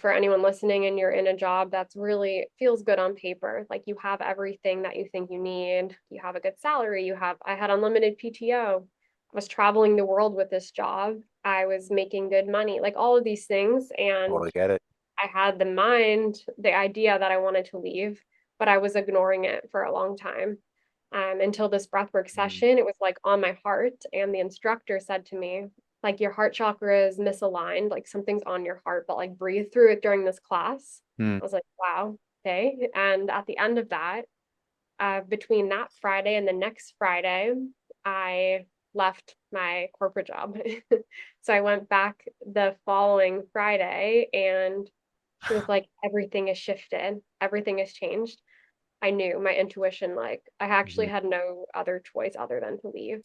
For anyone listening and you're in a job that's really feels good on paper, like you have everything that you think you need, you have a good salary, I had unlimited PTO, I was traveling the world with this job, I was making good money, like all of these things. And Totally get it. I had the idea that I wanted to leave, but I was ignoring it for a long time. Until this breathwork Mm, session, it was like on my heart. And the instructor said to me, like, your heart chakra is misaligned, like something's on your heart, but like breathe through it during this class. mm. I was like, wow, okay. And at the end of that, between that Friday and the next Friday, I left my corporate job. So I went back the following Friday and she was like, everything is shifted, everything has changed. I knew my intuition, like, I actually Mhm. had no other choice other than to leave.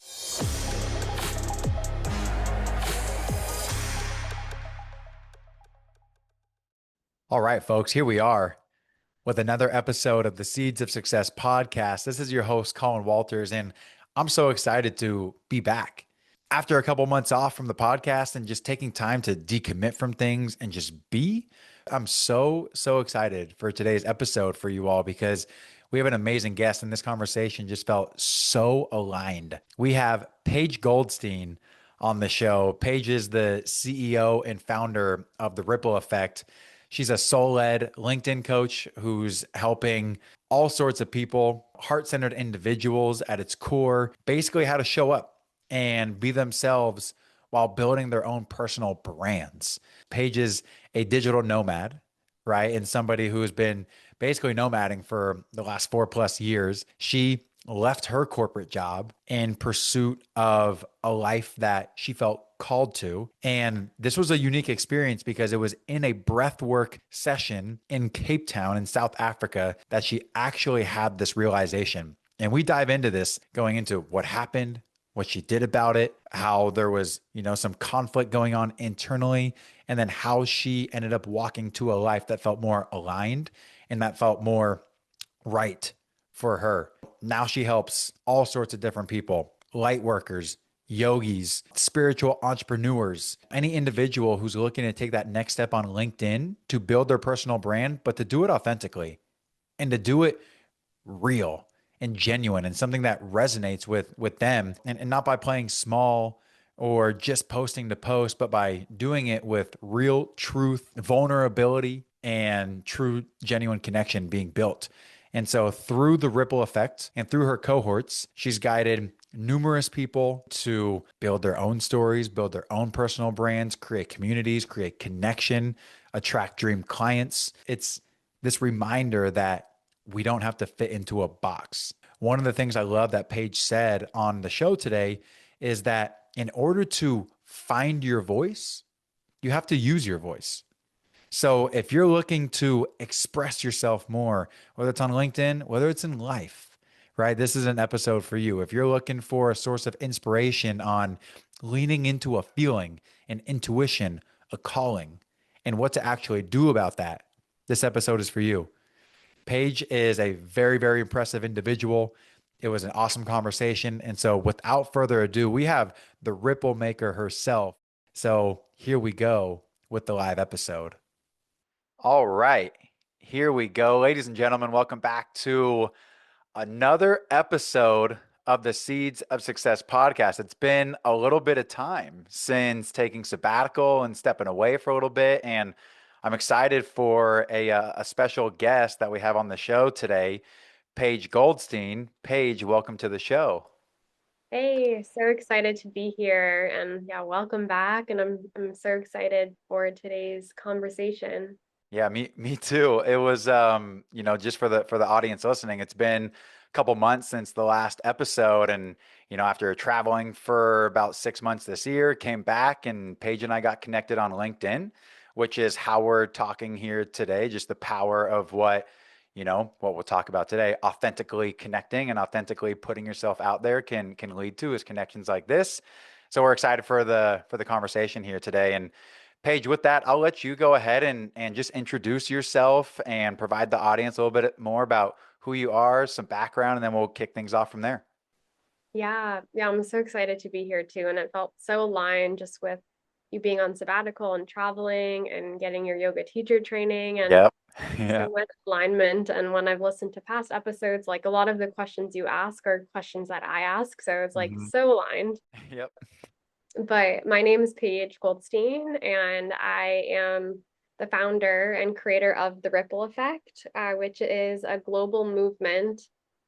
All right, folks, here we are with another episode of the Seeds of Success podcast. This is your host, Colin Walters, and I'm so excited to be back. After a couple months off from the podcast and just taking time to decommit from things and just be, I'm so excited for today's episode for you all because we have an amazing guest and this conversation just felt so aligned. We have Paige Goldstein on the show. Paige is the CEO and founder of the Ripple Effect. She's a soul led LinkedIn coach who's helping all sorts of people, heart centered individuals at its core, basically how to show up and be themselves while building their own personal brands. Paige is a digital nomad, right? And somebody who has been basically nomading for the last 4+ years. She left her corporate job in pursuit of a life that she felt called to. And this was a unique experience because it was in a breathwork session in Cape Town in South Africa that she actually had this realization. And we dive into this going into what happened, what she did about it, how there was, some conflict going on internally, and then how she ended up walking to a life that felt more aligned and that felt more right for her. Now she helps all sorts of different people, light workers, yogis, spiritual entrepreneurs, any individual who's looking to take that next step on LinkedIn to build their personal brand, but to do it authentically and to do it real and genuine and something that resonates with them, and not by playing small or just posting to post, but by doing it with real truth, vulnerability, and true genuine connection being built. And so through the ripple effect and through her cohorts, she's guided numerous people to build their own stories, build their own personal brands, create communities, create connection, attract dream clients. It's this reminder that we don't have to fit into a box. One of the things I love that Paige said on the show today is that in order to find your voice, you have to use your voice. So if you're looking to express yourself more, whether it's on LinkedIn, whether it's in life, right? This is an episode for you. If you're looking for a source of inspiration on leaning into a feeling, an intuition, a calling, and what to actually do about that, this episode is for you. Paige is a very impressive individual. It was an awesome conversation. And so, without further ado, we have the Ripple Maker herself. So, here we go with the live episode. All right. Here we go. Ladies and gentlemen, welcome back to another episode of the Seeds of Success podcast. It's been a little bit of time since taking sabbatical and stepping away for a little bit, and I'm excited for a special guest that we have on the show today, Paige Goldstein. Paige, welcome to the show. Hey, so excited to be here and yeah, welcome back. And I'm so excited for today's conversation. Yeah, me too. It was just for the audience listening, it's been a couple months since the last episode, and after traveling for about 6 months this year, came back and Paige and I got connected on LinkedIn, which is how we're talking here today, just the power of what we'll talk about today, authentically connecting and authentically putting yourself out there can lead to is connections like this. So we're excited for the conversation here today. And Paige, with that, I'll let you go ahead and just introduce yourself and provide the audience a little bit more about who you are, some background, and then we'll kick things off from there. Yeah, I'm so excited to be here too. And it felt so aligned just with you being on sabbatical and traveling and getting your yoga teacher training and Yep. so Yeah. much alignment. And when I've listened to past episodes, like a lot of the questions you ask are questions that I ask. So it's like Mhm. so aligned. Yep. But my name is Paige Goldstein, and I am the founder and creator of the Ripple Effect, which is a global movement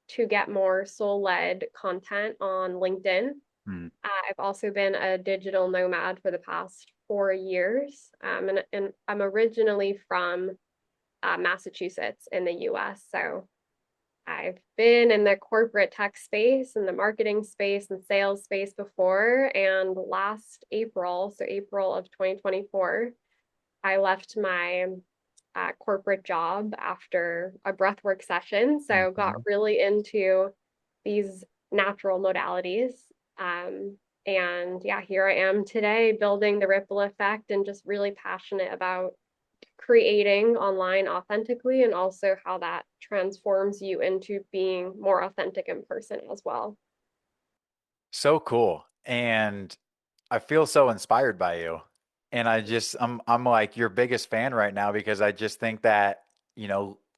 to get more soul-led content on LinkedIn. Mm. I've also been a digital nomad for the past 4 years, and I'm originally from Massachusetts in the US. So I've been in the corporate tech space and the marketing space and sales space before. And last April, so April of 2024, I left my corporate job after a breathwork session. So got Mhm. really into these natural modalities. Um, and yeah, here I am today building the ripple effect and just really passionate about creating online authentically and also how that transforms you into being more authentic in person as well. So cool. And I feel so inspired by you. And I'm like your biggest fan right now because I just think that,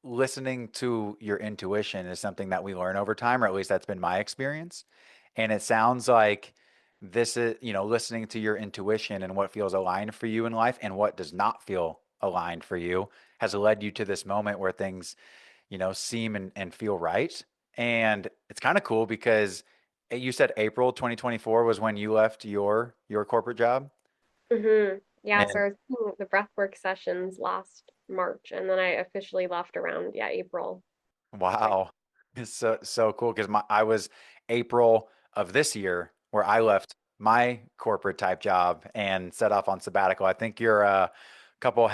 listening to your intuition is something that we learn over time, or at least that's been my experience. And it sounds like this is, listening to your intuition and what feels aligned for you in life and what does not feel aligned for you has led you to this moment where things seem and feel right. And it's kind of cool because you said April 2024 was when you left your corporate job. Yeah, so And I was doing the breathwork sessions last March, and then I officially left around, yeah, April. Like, wow. It's so cool because my I was April of this year where I left my corporate type job and set off on sabbatical. I think you're a couple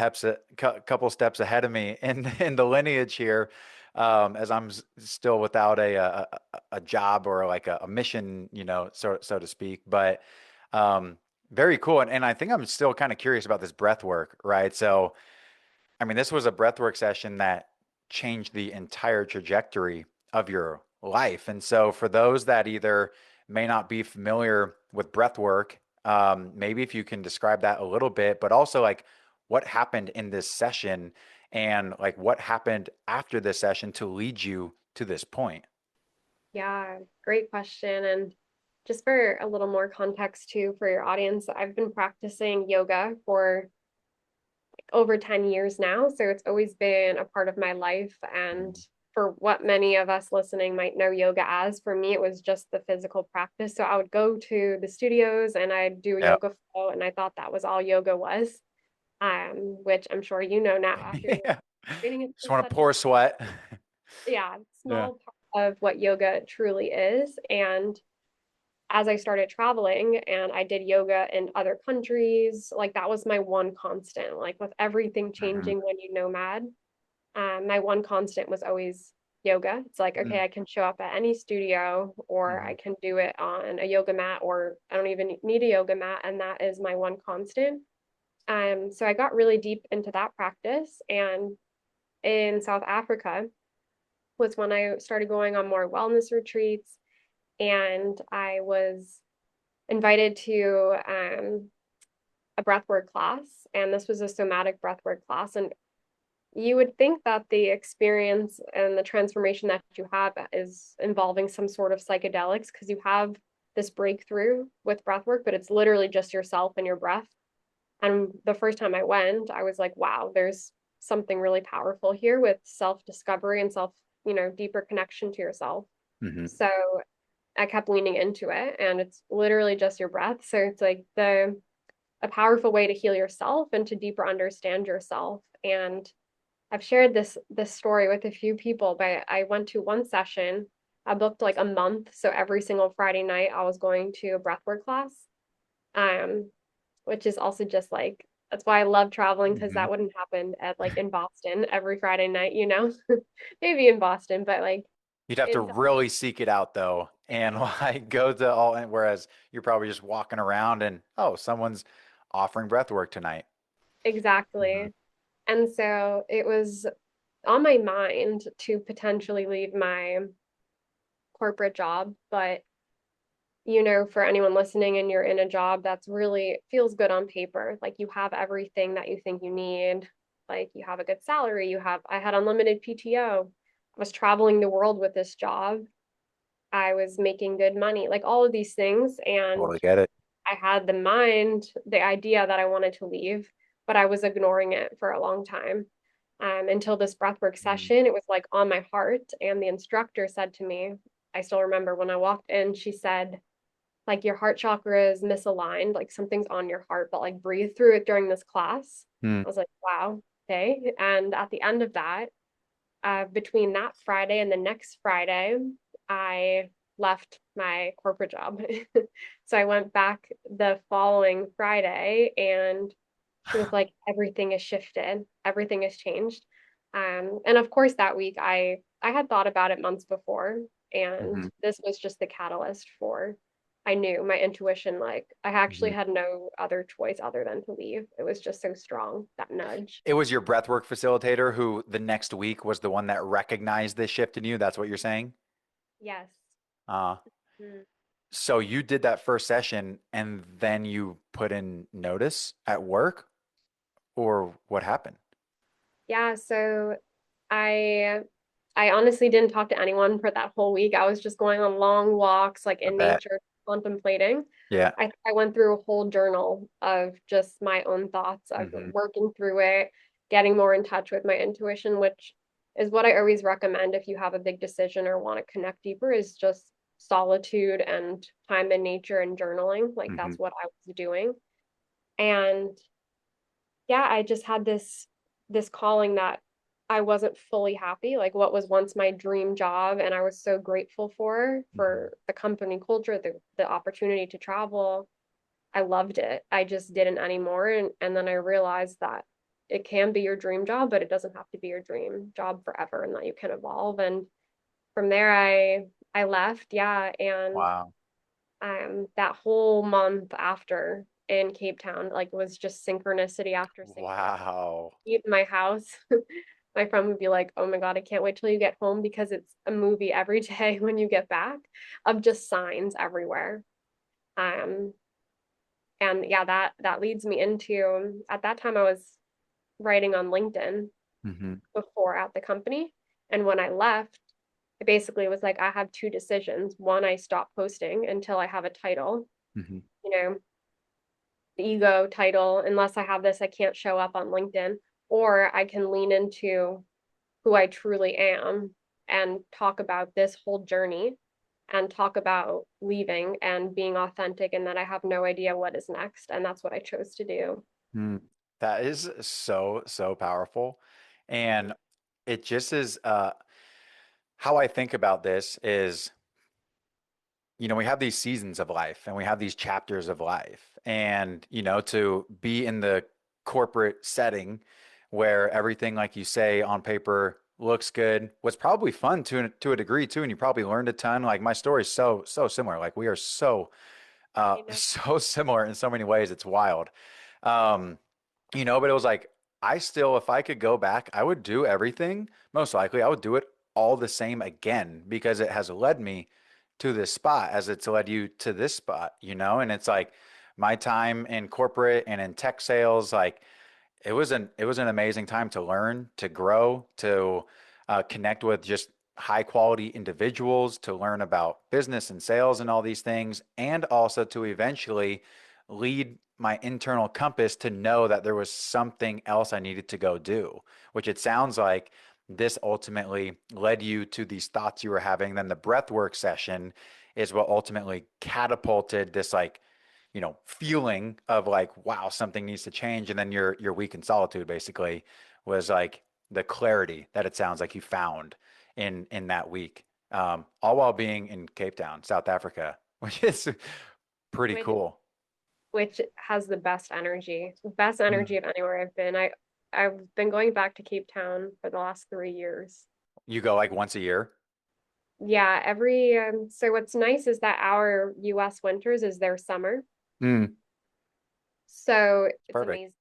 steps ahead of me in in the lineage here, as I'm still without a job or like a mission, so to speak. But very cool. And I think I'm still kind of curious about this breath work, right? So I mean, this was a breathwork session that changed the entire trajectory of your life. And so, for those that either may not be familiar with breathwork, maybe if you can describe that a little bit, but also like what happened in this session and like what happened after this session to lead you to this point. yeah, great question. And just for a little more context too for your audience, I've been practicing yoga for over 10 years now. So it's always been a part of my life. And Mhm. for what many of us listening might know yoga as, for me, it was just the physical practice. So I would go to the studios and I'd do a Yeah. yoga flow, and I thought that was all yoga was, which I'm sure you know now after your Yeah. training. It's Just just want to such a pour sweat. yeah, Yeah. small part of what yoga truly is. And as I started traveling and I did yoga in other countries, like that was my one constant. Like with everything Mhm. changing when you nomad, my one constant was always yoga. It's like, okay, I can show up at any studio or I Mhm. can do it on a yoga mat, or I don't even need a yoga mat. And that is my one constant. So I got really deep into that practice. And in South Africa was when I started going on more wellness retreats. And I was invited to a breathwork class. And this was a somatic breathwork class. And you would think that the experience and the transformation that you have is involving some sort of psychedelics because you have this breakthrough with breathwork, but it's literally just yourself and your breath. And the first time I went, I was like, wow, there's something really powerful here with self discovery and self, deeper connection to yourself. Mhm. So I kept leaning into it, and it's literally just your breath. So it's like the a powerful way to heal yourself and to deeper understand yourself. And I've shared this story with a few people, but I went to one session. I booked like a month, so every single Friday night I was going to a breathwork class, um, which is also just like that's why I love traveling because Mhm. that wouldn't happen at like in Boston every Friday night. Maybe in Boston, but like You'd have to in really seek it out though, and like go to all. And whereas you're probably just walking around and oh, someone's offering breath work tonight. Mhm. exactly. And so it was on my mind to potentially leave my corporate job, but for anyone listening and you're in a job that's really feels good on paper, like you have everything that you think you need, like you have a good salary, I had unlimited PTO, I was traveling the world with this job, I was making good money, like all of these things. And Totally get it. I had the idea that I wanted to leave, but I was ignoring it for a long time. Until this breathwork Mm. session, it was like on my heart. And the instructor said to me, I still remember when I walked in, she said, like, your heart chakra is misaligned, like something's on your heart, but like breathe through it during this class. Mm. I was like, wow, okay. And at the end of that, between that Friday and the next Friday, I left my corporate job. So I went back the following Friday, and she was like, everything is shifted, everything has changed. And of course, that week I had thought about it months before, and Hmm. this was just the catalyst for. I knew my intuition, like I actually Hmm. had no other choice other than to leave. It was just so strong, that nudge. It was your breathwork facilitator who the next week was the one that recognized this shift in you. That's what you're saying? Yes. Uh, Mm. so you did that first session and then you put in notice at work, or what happened? Yeah, so I I honestly didn't talk to anyone for that whole week. I was just going on long walks, like I in bet. nature, contemplating. Yeah. I went through a whole journal of just my own thoughts, of Hmm. working through it, getting more in touch with my intuition, which is what I always recommend if you have a big decision or want to connect deeper, is just solitude and time in nature and journaling. Like Hmm. that's what I was doing. And yeah, I just had this calling that I wasn't fully happy, like what was once my dream job, and I was so grateful Hmm. for the company culture, the opportunity to travel. I loved it. I just didn't anymore, and then I realized that it can be your dream job, but it doesn't have to be your dream job forever, and that you can evolve. And from there, I left, yeah, and Wow. that whole month after in Cape Town, like was just synchronicity after synchronicity Wow. in my house. My friend would be like, "Oh my God, I can't wait till you get home because it's a movie every day when you get back of just signs everywhere." Um, and yeah, that leads me into at that time I was writing on LinkedIn Hmm. before at the company. And when I left, it basically was like I have two decisions. One, I stop posting until I have a title, Hmm. you know, the ego title. Unless I have this, I can't show up on LinkedIn. Or I can lean into who I truly am and talk about this whole journey and talk about leaving and being authentic and that I have no idea what is next. And that's what I chose to do. Mm. That is so, so powerful. And it just is how I think about this is, we have these seasons of life and we have these chapters of life. And, to be in the corporate setting where everything, like you say, on paper looks good was probably fun to a degree too. And you probably learned a ton. Like my story is so, so similar. Like we are so, I know. so similar in so many ways. It's wild. Um, but it was like, I still, if I could go back, I would do everything. Most likely, I would do it all the same again because it has led me to this spot as it's led you to this spot. And it's like my time in corporate and in tech sales, like it was an amazing time to learn, to grow, to connect with just high quality individuals, to learn about business and sales and all these things, and also to eventually lead my internal compass to know that there was something else I needed to go do, which it sounds like this ultimately led you to these thoughts you were having. Then the breath work session is what ultimately catapulted this like feeling of like, wow, something needs to change. And then your week in solitude basically was like the clarity that it sounds like you found in that week. All while being in Cape Town, South Africa, which is pretty Which cool. which has the best Mm. energy of anywhere I've been. I've been going back to Cape Town for the last 3 years. You go like once a year. Yeah, every so what's nice is that our US winters is their summer. Mm. So It's it's perfect. amazing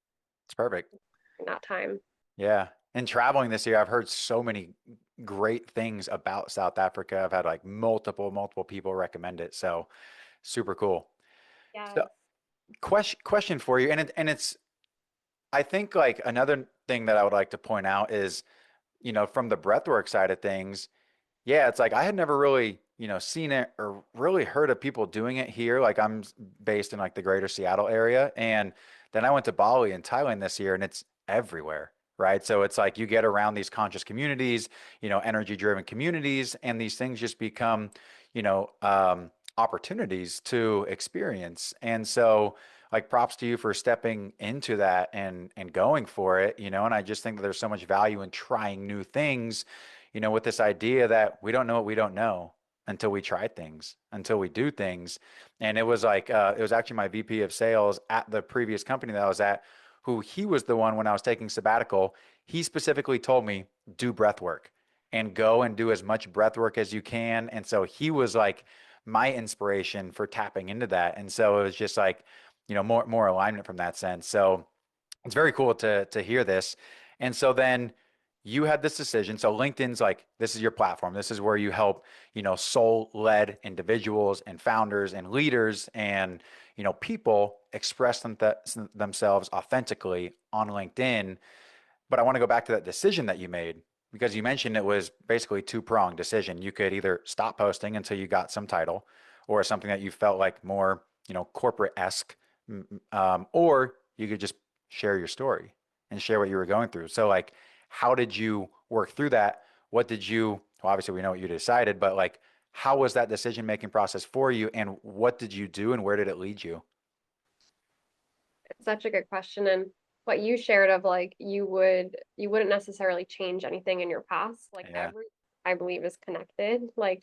It's perfect. in that time. Yeah. And traveling this year, I've heard so many great things about South Africa. I've had like multiple people recommend it. So Super cool. So Yes. question for you, and it's I think like another thing that I would like to point out is, from the breathwork side of things, yeah, it's like I had never really, seen it or really heard of people doing it here. Like based in like the greater Seattle area. And then I went to Bali and Thailand this year and it's everywhere, right? So it's like you get around these conscious communities, energy driven communities, and these things just become, you know, um, opportunities to experience. And so like props to you for stepping into that and going for it, and I just think that there's so much value in trying new things, with this idea that we don't know what we don't know until we try things, until we do things. And it was like, it was actually my VP of sales at the previous company that I was at, who he was the one when I was taking sabbatical. He specifically told me, do breath work and go and do as much breath work as you can. And so he was like my inspiration for tapping into that. And so it was just like, more alignment from that sense. So it's very cool to hear this. And so then you had this decision. So LinkedIn's like, this is your platform. This is where you help, soul-led individuals and founders and leaders and, people express themselves authentically on LinkedIn. But I want to go back to that decision that you made because you mentioned it was basically two-pronged decision. You could either stop posting until you got some title or something that you felt like more, corporate-esque, or you could just share your story and share what you were going through. So like, how did you work through that? What did you, well, obviously we know what you decided, but like, how was that decision-making process for you and what did you do and where did it lead you? It's such a good question. And what you shared of like you wouldn't necessarily change anything in your past. Like Yeah. every I believe is connected. Like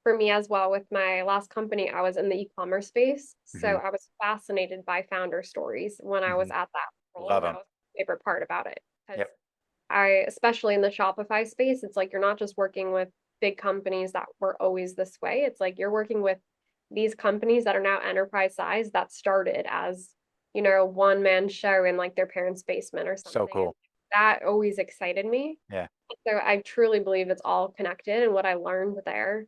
for me as well with my last company, I was in the e-commerce space. So Hmm. I was fascinated by founder stories when I was Hmm. at that role. Love And that them. was my favorite part about it. Because Yep. especially in the Shopify space, it's like you're not just working with big companies that were always this way. It's like you're working with these companies that are now enterprise size that started as, a one man show in like their parents' basement or So something. And cool. that always excited me. Yeah. So I truly believe it's all connected. And what I learned there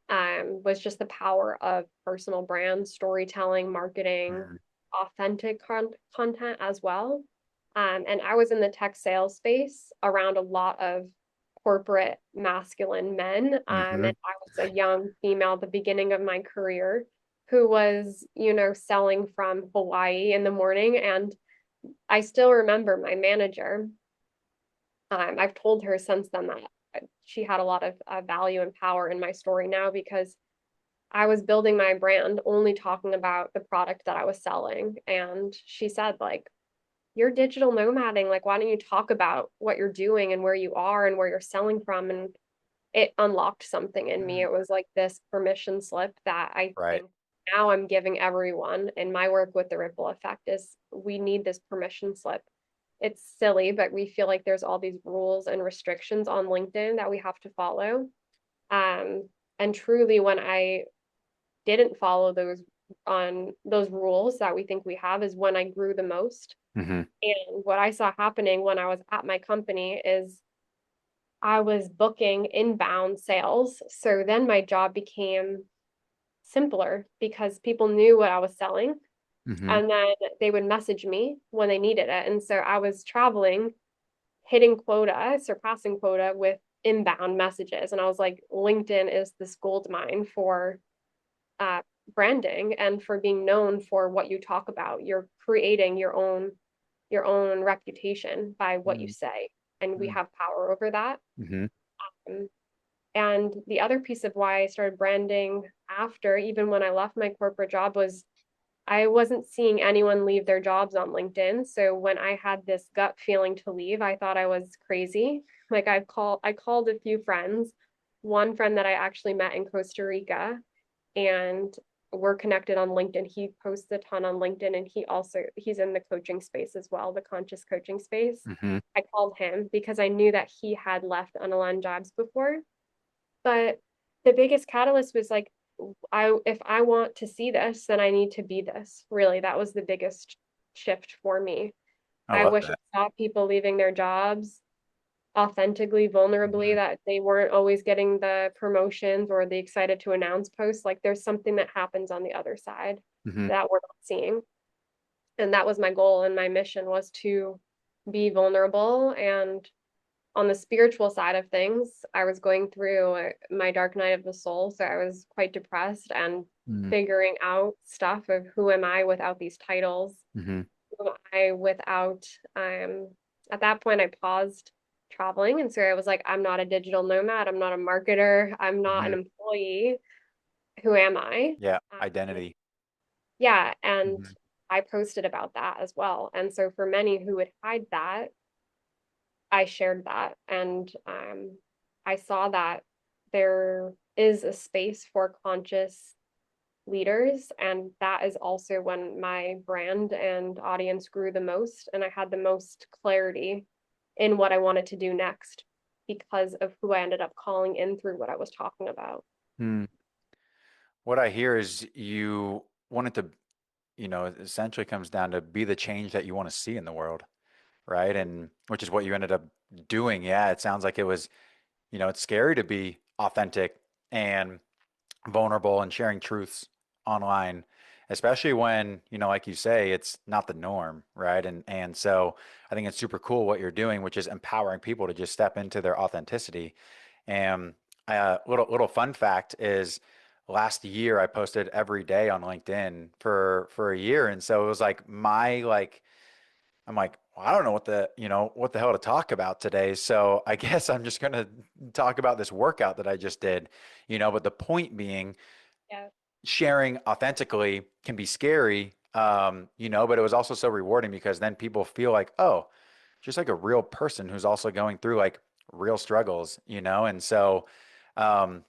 was just the power of personal brand, storytelling, marketing, Mm. authentic content as well. And I was in the tech sales space around a lot of corporate masculine men. And Hmm. I was a young female at the beginning of my career who was, selling from Hawaii in the morning. And I still remember my manager. I've told her since then that she had a lot of value and power in my story now because I was building my brand only talking about the product that I was selling. And she said, like, you're digital nomading. Like, why don't you talk about what you're doing and where you are and where you're selling from? And it unlocked something in me. Mm. It was like this permission slip that I Right. think now I'm giving everyone. And my work with the Ripple Effect is we need this permission slip. It's silly, but we feel like there's all these rules and restrictions on LinkedIn that we have to follow. Um, and truly, when I didn't follow those rules that we think we have is when I grew the most. Hmm. And what I saw happening when I was at my company is I was booking inbound sales. So then my job became simpler because people knew what I was selling Hmm. and then they would message me when they needed it. And so I was traveling, hitting quota, surpassing quota with inbound messages. And I was like, LinkedIn is this gold mine for uh, branding and for being known for what you talk about. You're creating your own reputation by what you say, and we have power over that. Hmm. Um, and the other piece of why I started branding after, even when I left my corporate job, was I wasn't seeing anyone leave their jobs on LinkedIn. So when I had this gut feeling to leave, I thought I was crazy. Like I called a few friends, one friend that I actually met in Costa Rica, and we're connected on LinkedIn. He posts a ton on LinkedIn and he's in the coaching space as well, the conscious coaching space. Hmm. I called him because I knew that he had left unaligned jobs before. But the biggest catalyst was like I if I want to see this, then I need to be this. Really, that was the biggest shift for me. I I love wish that. I saw people leaving their jobs authentically, vulnerably, Hmm. that they weren't always getting the promotions or the excited to announce posts. Like there's something that happens on the other side Hmm. that we're not seeing. And that was my goal and my mission, was to be vulnerable. And on the spiritual side of things, I was going through my dark night of the soul. So I was quite depressed and Hmm. figuring out stuff of who am I without these titles? Hmm. Who am I without, at that point, I paused traveling. And so I was like, I'm not a digital nomad. I'm not a marketer. I'm not an Hmm. employee. Who am I? Yeah. Um, Identity. yeah. And Hmm. I posted about that as well. And so for many who would hide that, I shared that. And I saw that there is a space for conscious leaders. And that is also when my brand and audience grew the most. And I had the most clarity in what I wanted to do next because of who I ended up calling in through what I was talking about. Hmm. What I hear is you wanted to, it essentially comes down to be the change that you want to see in the world, right? And which is what you ended up doing. Yeah, it sounds like it was, it's scary to be authentic and vulnerable and sharing truths online, especially when, like you say, it's not the norm, right? And so I think it's super cool what you're doing, which is empowering people to just step into their authenticity. And little fun fact is last year I posted every day on LinkedIn for a year. And so it was like I'm like, well, I don't know what the hell to talk about today. So I guess I'm just going to talk about this workout that I just did, but the point being Yeah. sharing authentically can be scary, but it was also so rewarding because then people feel like, oh, just like a real person who's also going through like real struggles, and so um,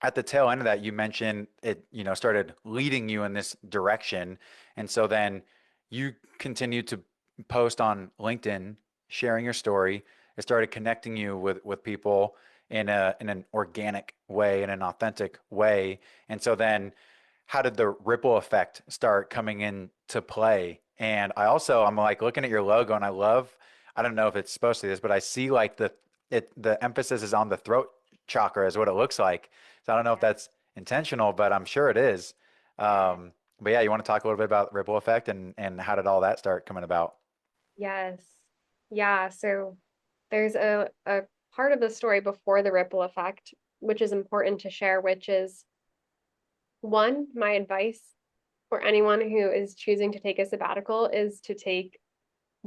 at the tail end of that, you mentioned it, started leading you in this direction. And so then you continued to post on LinkedIn, sharing your story. It started connecting you with people in an organic way, in an authentic way. And so then how did the ripple effect start coming into play? And I'm like looking at your logo and I don't know if it's supposed to be this, but I see like the emphasis is on the throat chakra is what it looks like. So I don't know if Yeah. that's intentional, but I'm sure it is. Yeah. But yeah, you want to talk a little bit about ripple effect and how did all that start coming about? Yes. Yeah. So there's a part of the story before the ripple effect, which is important to share, which is one, my advice for anyone who is choosing to take a sabbatical is to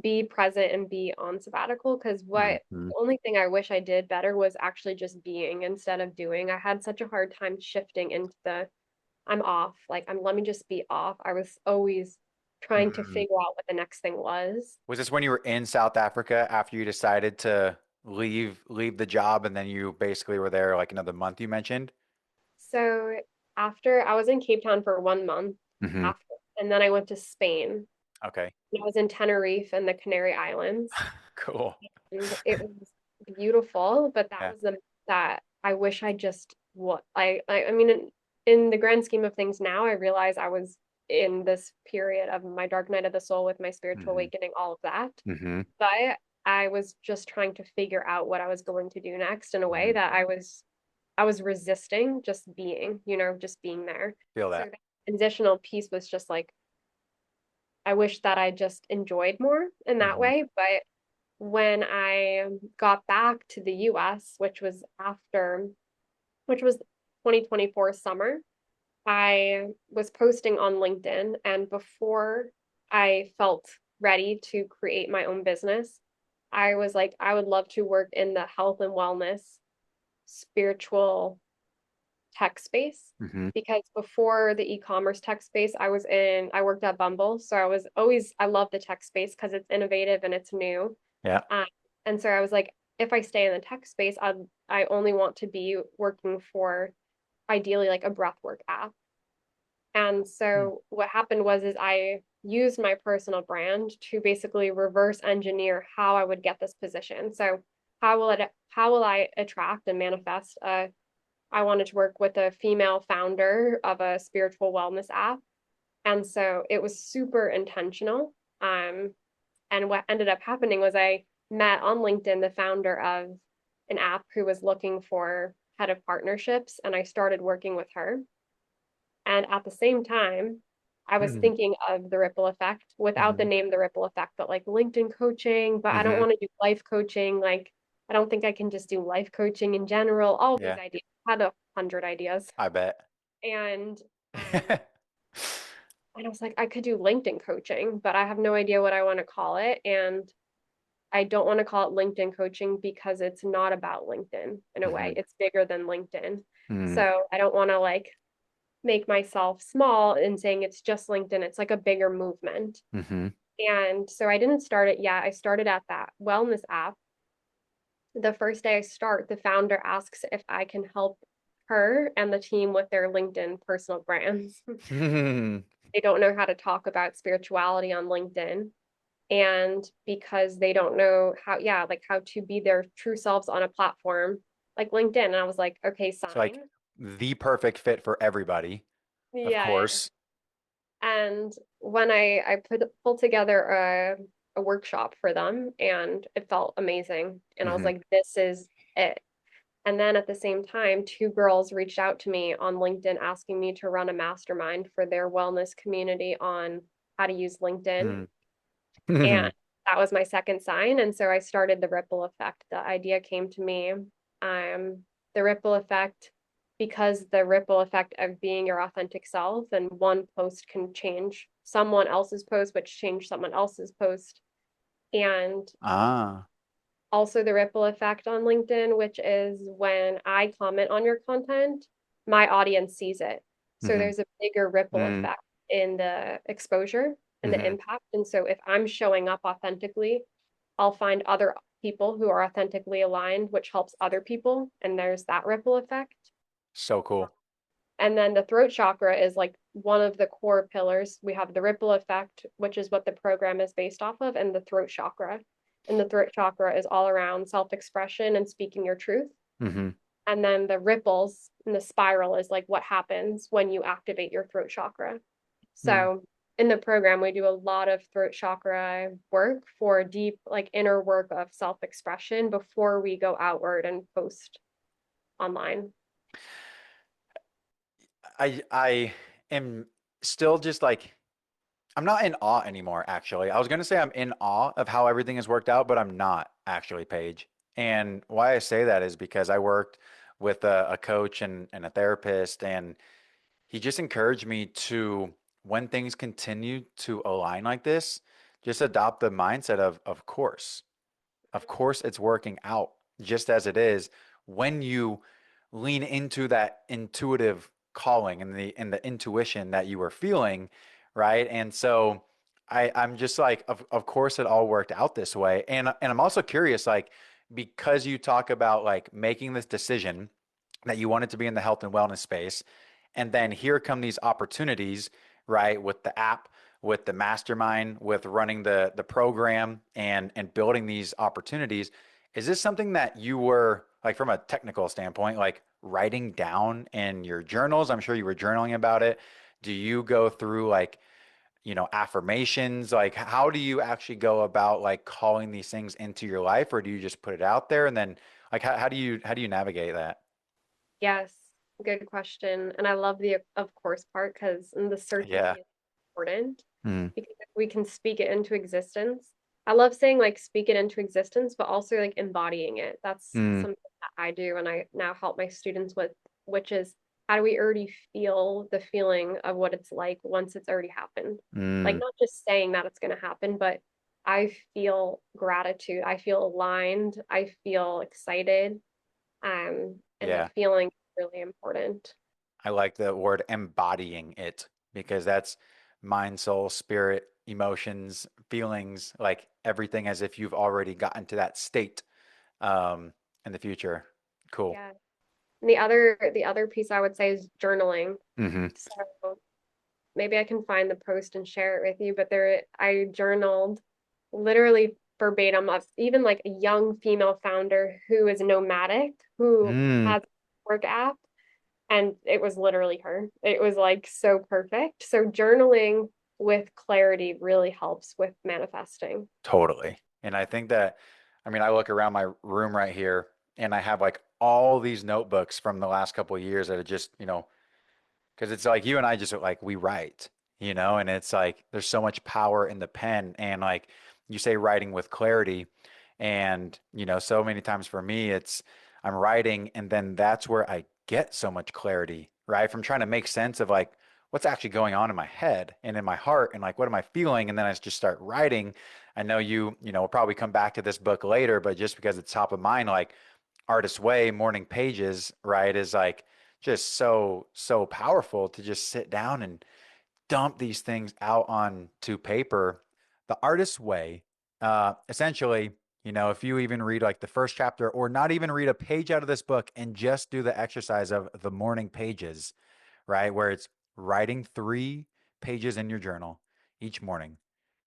be present and be on sabbatical. Because Hmm. the only thing I wish I did better was actually just being instead of doing. I had such a hard time shifting into I'm off. Like, let me just be off. I was always trying to Hmm. figure out what the next thing was. Was this when you were in South Africa after you decided to leave the job and then you basically were there like another month you mentioned? So after I was in Cape Town for 1 month Hmm. after, and then I went to Spain. Okay. I was in Tenerife and the Canary Islands. Cool. And it was beautiful, but that Yeah. was the that I wish I just what I mean in the grand scheme of things now, I realize I was in this period of my dark night of the soul with my spiritual Hmm. awakening, all of that. Hmm. But I was just trying to figure out what I was going to do next in a way Hmm. that I was resisting just being, just being there. Feel So that. the transitional piece was just like I wish that I just enjoyed more in that Hmm. way. But when I got back to the US, which was 2024 summer, I was posting on LinkedIn. And before I felt ready to create my own business, I was like, I would love to work in the health and wellness, spiritual tech space. Hmm. Because before the e-commerce tech space, I worked at Bumble. So I love the tech space because it's innovative and it's new. Yeah. Um, and so I was like, if I stay in the tech space, I only want to be working for ideally like a breathwork app. And so what happened is I used my personal brand to basically reverse engineer how I would get this position. So how will I attract and manifest I wanted to work with a female founder of a spiritual wellness app. And so it was super intentional. And what ended up happening was I met on LinkedIn the founder of an app who was looking for head of partnerships, and I started working with her. And at the same time, I was Hmm. thinking of the ripple effect without the Hmm. name the ripple effect, but like LinkedIn coaching, but I don't Hmm. want to do life coaching. Like, I don't think I can just do life coaching in general. All these Yeah, ideas, I had 100 ideas. I bet. And and I was like, I could do LinkedIn coaching, but I have no idea what I want to call it. And I don't want to call it LinkedIn coaching because it's not about LinkedIn in a way. Hmm. It's bigger than LinkedIn. Hmm. So I don't want to like make myself small in saying it's just LinkedIn. It's like a bigger movement. Hmm. And so I didn't start it yet. I started at that wellness app. The first day I start, the founder asks if I can help her and the team with their LinkedIn personal brands. Hmm. They don't know how to talk about spirituality on LinkedIn. And because they don't know how, yeah, like how to be their true selves on a platform like LinkedIn. And I was like, okay, It's like sign. the perfect fit for everybody, of Yeah. course. And when I pulled together a workshop for them, and it felt amazing. And I was Hmm. like, this is it. And then at the same time, two girls reached out to me on LinkedIn asking me to run a mastermind for their wellness community on how to use LinkedIn. Hmm. And that was my second sign. And so I started the ripple effect. The idea came to me. The ripple effect, because the ripple effect of being your authentic self, and one post can change someone else's post, which change someone else's post. And Ah. also the ripple effect on LinkedIn, which is when I comment on your content, my audience sees it. So Hmm. there's a bigger ripple Hmm. effect in the exposure and the Hmm. impact. And so if I'm showing up authentically, I'll find other people who are authentically aligned, which helps other people. And there's that ripple effect. So cool. And then the throat chakra is like one of the core pillars. We have the ripple effect, which is what the program is based off of, and the throat chakra. And the throat chakra is all around self expression and speaking your truth. Hmm. And then the ripples and the spiral is like what happens when you activate your throat chakra. Hmm. So in the program, we do a lot of throat chakra work for deep, like inner work of self expression before we go outward and post online. I am still just like I'm not in awe anymore, actually. I was gonna say I'm in awe of how everything has worked out, but I'm not actually, Paige. And why I say that is because I worked with a coach and a therapist, and he just encouraged me to, when things continue to align like this, just adopt the mindset of course it's working out just as it is when you lean into that intuitive calling and the intuition that you were feeling, right? And so I'm just like, of course it all worked out this way. And I'm also curious, like, because you talk about like making this decision that you wanted to be in the health and wellness space. And then here come these opportunities, right? With the app, with the mastermind, with running the program and building these opportunities. Is this something that you were like from a technical standpoint, like writing down in your journals? I'm sure you were journaling about it. Do you go through like, affirmations? Like how do you actually go about like calling these things into your life, or do you just put it out there and then like how do you navigate that? Yes, good question. And I love the of course part because the certainty Yeah. is important Mm. because if we can speak it into existence. I love saying like speak it into existence, but also like embodying it. That's Mm. something that I do and I now help my students with, which is how do we already feel the feeling of what it's like once it's already happened? Like Mm. not just saying that it's going to happen, but I feel gratitude. I feel aligned. I feel excited. And the Yeah. feeling is really important. I like the word embodying it because that's mind, soul, spirit, emotions, feelings, like everything as if you've already gotten to that state um, in the future. Cool. Yeah. And the other piece I would say is journaling. Hmm. So maybe I can find the post and share it with you, but there I journaled literally verbatim of even like a young female founder who is nomadic, who Mm. has a work app, and it was literally her. It was like so perfect. So journaling with clarity really helps with manifesting. Totally. And I think that I mean, I look around my room right here and I have like all these notebooks from the last couple of years that are just, because it's like you and I just like we write, and it's like there's so much power in the pen. And like you say, writing with clarity. And, so many times for me, it's I'm writing and then that's where I get so much clarity, right? From trying to make sense of like what's actually going on in my head and in my heart and like what am I feeling? And then I just start writing. I know we'll probably come back to this book later, but just because it's top of mind, like Artist Way, Morning Pages, right, is like just so powerful to just sit down and dump these things out onto paper. The Artist Way, essentially, if you even read like the first chapter or not even read a page out of this book and just do the exercise of the morning pages, right, where it's writing 3 pages in your journal each morning,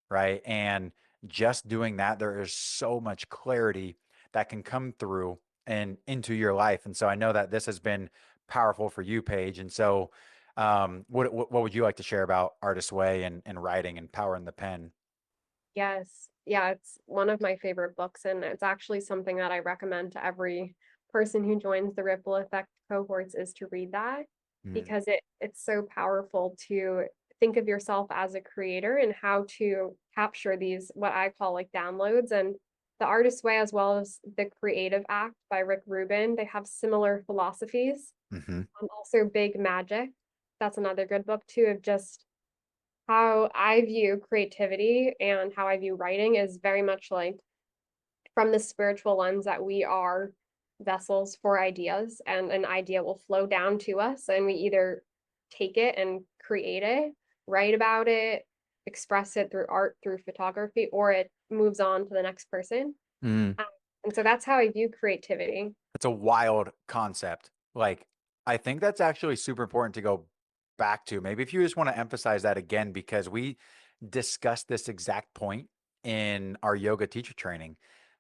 right? And just doing that, there is so much clarity that can come through and into your life. And so I know that this has been powerful for you, Paige. And so, what would you like to share about Artist Way and writing and power in the pen? Yes. Yeah, it's one of my favorite books, and it's actually something that I recommend to every person who joins the Ripple Effect cohorts is to read that Mm, because it's so powerful to think of yourself as a creator and how to capture these what I call like downloads. And the Artist Way as well as the Creative Act by Rick Rubin, they have similar philosophies. hmm Also Big Magic. That's another good book too of just how I view creativity and how I view writing is very much like from the spiritual lens that we are vessels for ideas and an idea will flow down to us and we either take it and create it, write about it, express it through art, through photography, or it moves on to the next person. mm. Um, and so that's how I view creativity. It's a wild concept. Like, I think that's actually super important to go back to. Maybe if you just want to emphasize that again, because we discussed this exact point in our yoga teacher training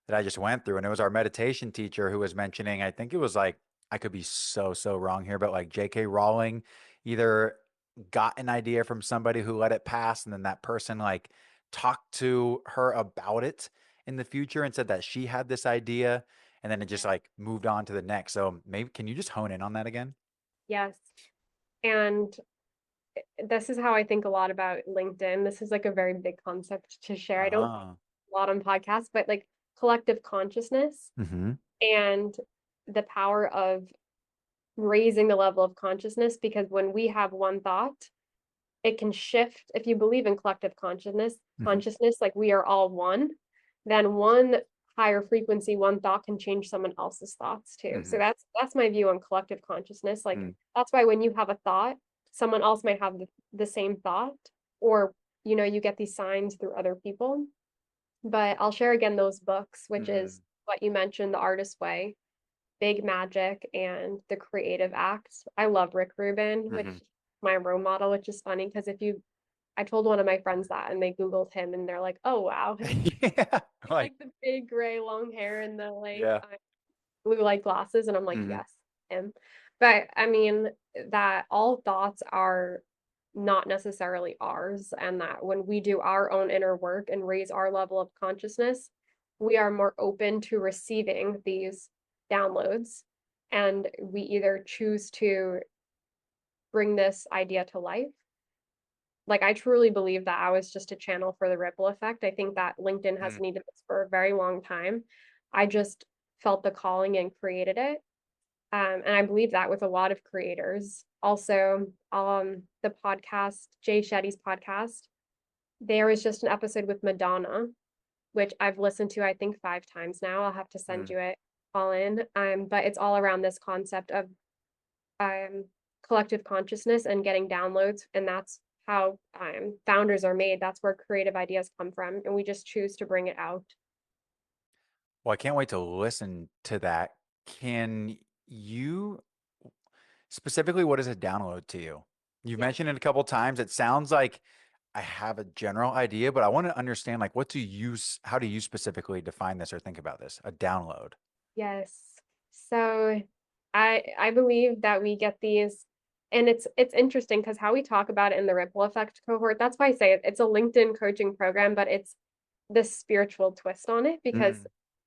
that I just went through. And it was our meditation teacher who was mentioning, I think it was like, I could be so wrong here, but like J.K. Rowling either got an idea from somebody who let it pass, and then that person like talked to her about it in the future and said that she had this idea and then it just like moved on to the next. So maybe can you just hone in on that again? Yes. And this is how I think a lot about LinkedIn. This is like a very big concept to share. I don't talk Ah. a lot on podcasts, but like collective consciousness Mm-hmm. and the power of raising the level of consciousness because when we have one thought, it can shift. If you believe in collective Mm-hmm. consciousness, like we are all one, then one higher frequency, one thought can change someone else's thoughts too. So Mm-hmm. that's my view on collective consciousness. Like Mm. that's why when you have a thought, someone else might have the same thought, or you get these signs through other people. But I'll share again those books, which is Mm. what you mentioned, The Artist Way, Big Magic, and The Creative Act. I love Rick Rubin, which Mm-hmm. my role model, which is funny because if you I told one of my friends that and they Googled him and they're like, oh wow. Yeah. Like, Like the big gray long hair and the like yeah. blue light glasses. And I'm like, Mm-hmm. yes, him. But I mean that all thoughts are not necessarily ours, and that when we do our own inner work and raise our level of consciousness, we are more open to receiving these downloads. And we either choose to bring this idea to life. Like I truly believe that I was just a channel for the ripple effect. I think that LinkedIn has Mm. needed this for a very long time. I just felt the calling and created it. And I believe that with a lot of creators. Also, the podcast, Jay Shetty's podcast, there was just an episode with Madonna, which I've listened to, I think, 5 times now. I'll have to send Mm. you it, Colin. But it's all around this concept of um, collective consciousness and getting downloads. And that's how founders are made. That's where creative ideas come from. And we just choose to bring it out. Well, I can't wait to listen to that. Can you specifically, what does it download to you? You've Yes. mentioned it a couple times. It sounds like I have a general idea, but I want to understand like what to use, how do you specifically define this or think about this? A download. Yes. So I believe that we get these and it's interesting because how we talk about it in the ripple effect cohort, that's why I say it's a LinkedIn coaching program, but it's this spiritual twist on it because Mm.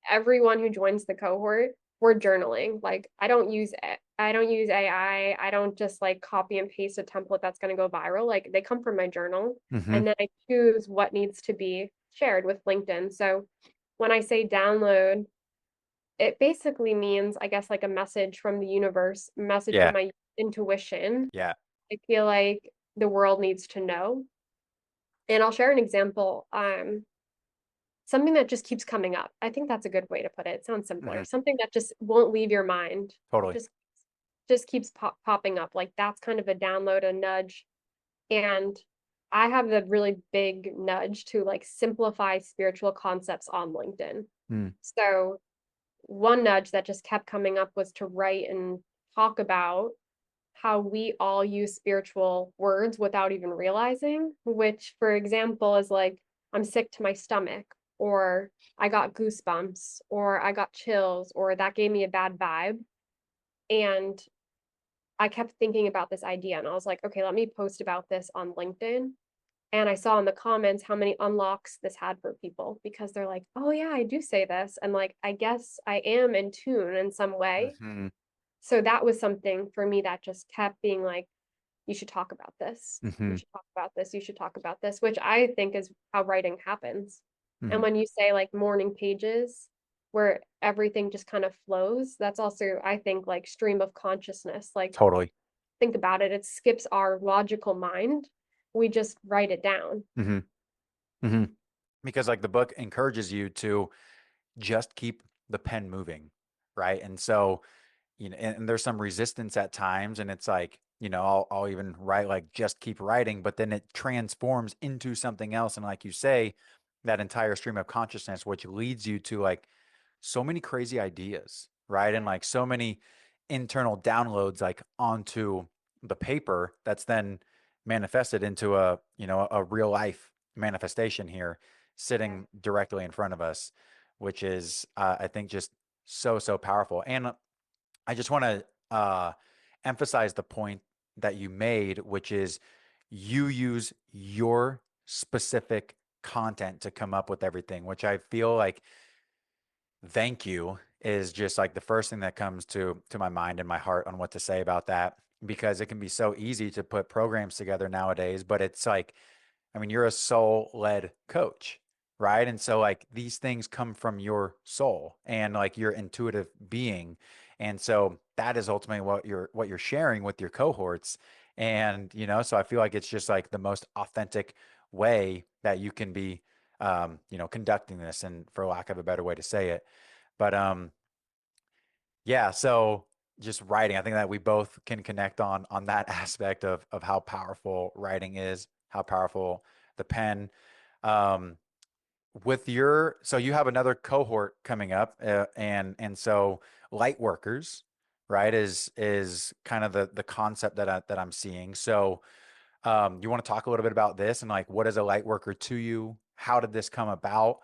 everyone who joins the cohort, we're journaling. Like I don't use AI. I don't just like copy and paste a template that's going to go viral. Like they come from my journal, Hmm. and then I choose what needs to be shared with LinkedIn. So when I say download, it basically means, I guess, like a message from the universe, a message Yeah. from my intuition. Yeah. I feel like the world needs to know. And I'll share an example. Something that just keeps coming up. I think that's a good way to put it. It sounds simpler. Hmm. Something that just won't leave your mind. It Totally. just keeps popping up. Like that's kind of a download, a nudge. And I have the really big nudge to like simplify spiritual concepts on LinkedIn. Mm. So one nudge that just kept coming up was to write and talk about how we all use spiritual words without even realizing, which, for example, is like, I'm sick to my stomach, or I got goosebumps, or I got chills, or that gave me a bad vibe. And I kept thinking about this idea and I was like, okay, let me post about this on LinkedIn. And I saw in the comments how many unlocks this had for people because they're like, oh, yeah, I do say this. And like, I guess I am in tune in some way. Hmm. So that was something for me that just kept being like, you should talk about this. You Hmm. should talk about this. You should talk about this, which I think is how writing happens. And Hmm. when you say like morning pages where everything just kind of flows, that's also, I think, like stream of consciousness. Like, Totally. think about it, it skips our logical mind. We just write it down. Hmm. Hmm. Because like the book encourages you to just keep the pen moving, right? And so, and there's some resistance at times, and it's like, I'll even write like just keep writing, but then it transforms into something else. And like you say, that entire stream of consciousness, which leads you to like so many crazy ideas, right? And Yeah. like so many internal downloads like onto the paper that's then manifested into a real life manifestation here Yeah. sitting directly in front of us, which is I think just so powerful. And I just want to emphasize the point that you made, which is you use your specific content to come up with everything, which I feel like thank you is just like the first thing that comes to my mind and my heart on what to say about that, because it can be so easy to put programs together nowadays, but it's like, I mean, you're a soul-led coach, right? And so like these things come from your soul and like your intuitive being. And so that is ultimately what you're sharing with your cohorts. And so I feel like it's just like the most authentic way that you can be conducting this, and for lack of a better way to say it. But yeah, so just writing, I think that we both can connect on that aspect of how powerful writing is, how powerful the pen. Um, so you have another cohort coming up, and so light workers, right, is kind of the concept that I'm seeing. So you want to talk a little bit about this and like what is a light worker to you? How did this come about?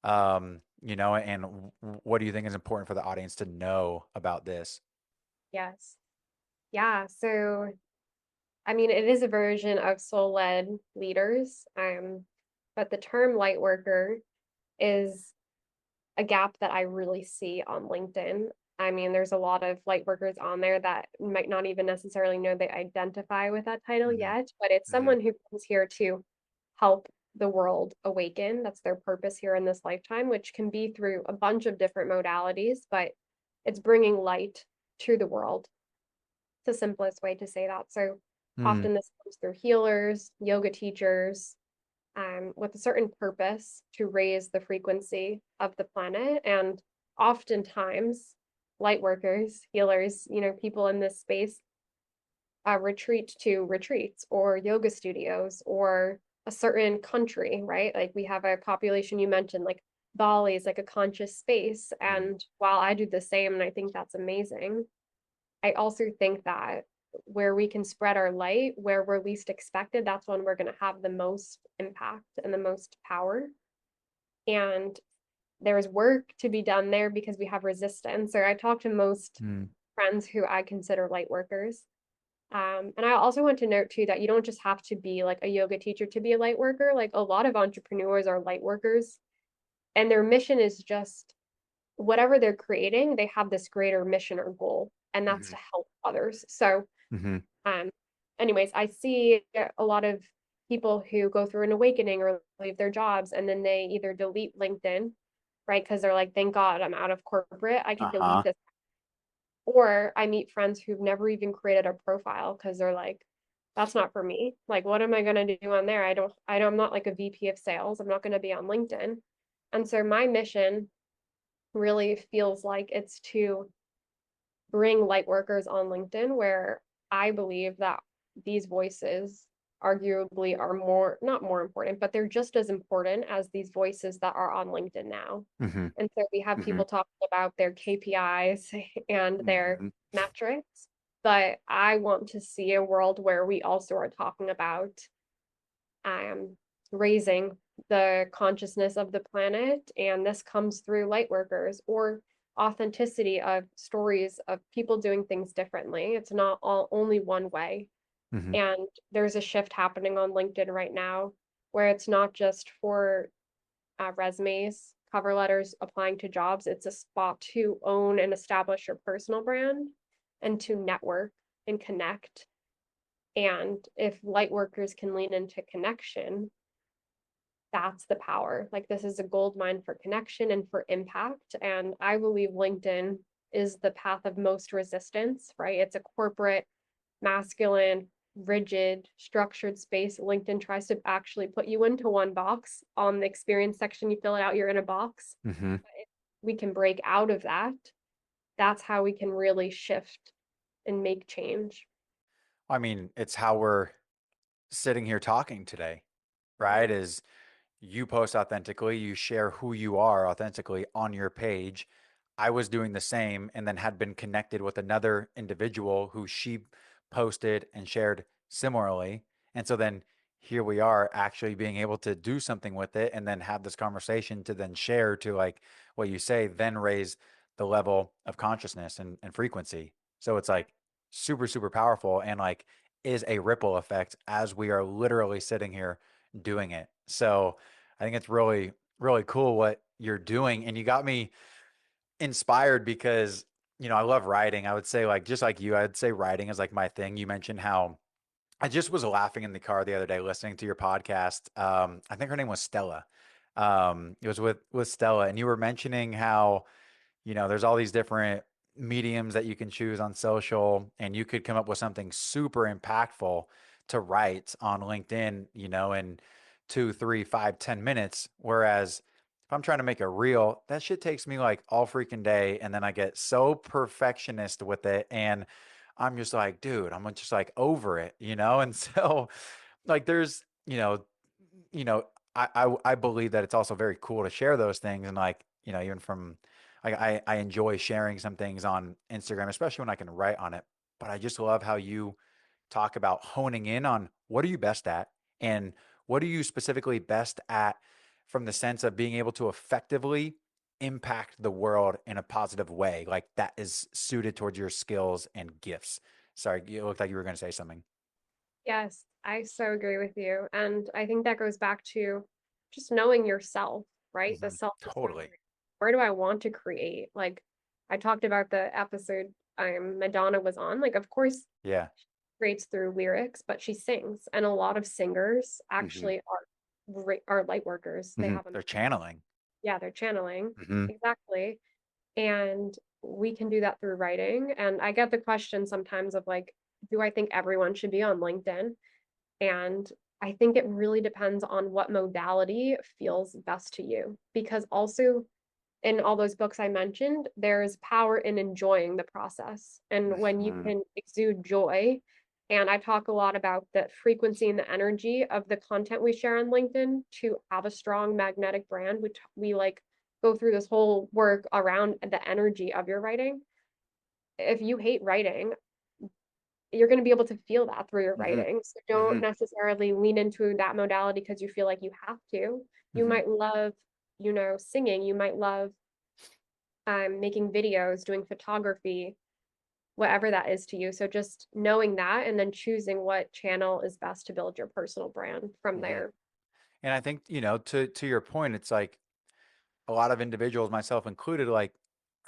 And what do you think is important for the audience to know about this? Yes. Yeah. So, I mean, it is a version of soul-led leaders. But the term light worker is a gap that I really see on LinkedIn. I mean, there's a lot of light workers on there that might not even necessarily know they identify with that title Hmm. yet, but it's Hmm. someone who comes here to help the world awaken. That's their purpose here in this lifetime, which can be through a bunch of different modalities, but it's bringing light to the world. It's the simplest way to say that. So Hmm. often this comes through healers, yoga teachers, with a certain purpose to raise the frequency of the planet. And oftentimes, light workers, healers, people in this space retreat to retreats or yoga studios or a certain country, right? Like we have a population you mentioned, like Bali is like a conscious space. Hmm. And while I do the same, and I think that's amazing, I also think that where we can spread our light, where we're least expected, that's when we're going to have the most impact and the most power. And there's work to be done there because we have resistance. Or I talk to most Hmm. friends who I consider light workers. And I also want to note too that you don't just have to be like a yoga teacher to be a light worker. Like a lot of entrepreneurs are light workers, and their mission is just whatever they're creating, they have this greater mission or goal, and that's Hmm. to help others. So, Hmm. um, anyways, I see a lot of people who go through an awakening or leave their jobs, and then they either delete LinkedIn, right? Because they're like, thank God I'm out of corporate. I can delete Uh-huh. this. Or I meet friends who've never even created a profile because they're like, that's not for me. Like, what am I going to do on there? I'm not like a VP of sales. I'm not going to be on LinkedIn. And so my mission really feels like it's to bring light workers on LinkedIn, where I believe that these voices arguably are more, not more important, but they're just as important as these voices that are on LinkedIn now. Hmm. And so we have Hmm. people talking about their KPIs and their Hmm. metrics, but I want to see a world where we also are talking about um, raising the consciousness of the planet. And this comes through light workers or authenticity of stories of people doing things differently. It's not all only one way. Hmm. And there's a shift happening on LinkedIn right now where it's not just for resumes, cover letters, applying to jobs. It's a spot to own and establish your personal brand and to network and connect. And if light workers can lean into connection, that's the power. Like this is a gold mine for connection and for impact. And I believe LinkedIn is the path of most resistance, right? It's a corporate, masculine, rigid, structured space. LinkedIn tries to actually put you into one box. On the experience section, you fill it out, you're in a box. Hmm. If we can break out of that, that's how we can really shift and make change. I mean, it's how we're sitting here talking today, right? Right. Is you post authentically, you share who you are authentically on your page. I was doing the same and then had been connected with another individual who she posted and shared similarly. And so then here we are actually being able to do something with it and then have this conversation to then share to like what you say, then raise the level of consciousness and frequency. So it's Yeah. like super, super powerful and like is a ripple effect as we are literally sitting here doing it. So I think it's really, really cool what you're doing. And you got me inspired because, I love writing. I would say, like, just like you, I'd say writing is like my thing. You mentioned how I just was laughing in the car the other day listening to your podcast. I think her name was Stella. It was with Stella, and you were mentioning how there's all these different mediums that you can choose on social, and you could come up with something super impactful to write on LinkedIn, in 2, 3, 5, 10 minutes. Whereas if I'm trying to make a reel, that shit takes me like all freaking day. And then I get so perfectionist with it. And I'm just like, dude, I'm just like over it. And so like there's, you know, I believe that it's also very cool to share those things and like, even from I enjoy sharing some things on Instagram, especially when I can write on it. But I just love how you talk about honing in on what are you best at and what are you specifically best at from the sense of being able to effectively impact the world in a positive way, like that is suited towards your skills and gifts. Sorry, you looked like you were going to say something. Yes, I so agree with you. And I think that goes back to just knowing yourself, right? The Hmm. self-discovery. Totally. Where do I want to create? Like I talked about the episode Madonna was on. Like, of course, Yeah. she creates through lyrics, but she sings. And a lot of singers Hmm. actually are light workers. They Hmm. have a They're channeling. yeah, they're channeling. Hmm. Exactly. And we can do that through writing. And I get the question sometimes of like, do I think everyone should be on LinkedIn? And I think it really depends on what modality feels best to you. Because also in all those books I mentioned, there's power in enjoying the process. And when you Hmm. can exude joy, and I talk a lot about the frequency and the energy of the content we share on LinkedIn to have a strong magnetic brand. We like go through this whole work around the energy of your writing. If you hate writing, you're going to be able to feel that through your Hmm. writing. So Hmm. don't necessarily lean into that modality because you feel like you have to. You Hmm. might love, singing. You might love making videos, doing photography, whatever that is to you. So just knowing that and then choosing what channel is best to build your personal brand from Hmm. there. And I think, to your point, it's like a lot of individuals, myself included, like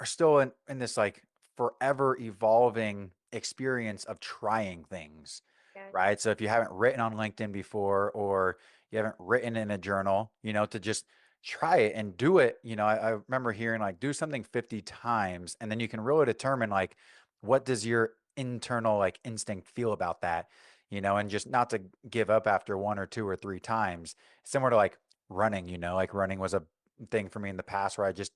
are still in this like forever evolving experience of trying things, Yeah. right? So if you haven't written on LinkedIn before or you haven't written in a journal, to just try it and do it. I remember hearing like do something 50 times and then you can really determine like what does your internal like instinct feel about that, and just not to give up after one or two or three times. Similar to like running, like running was a thing for me in the past where I just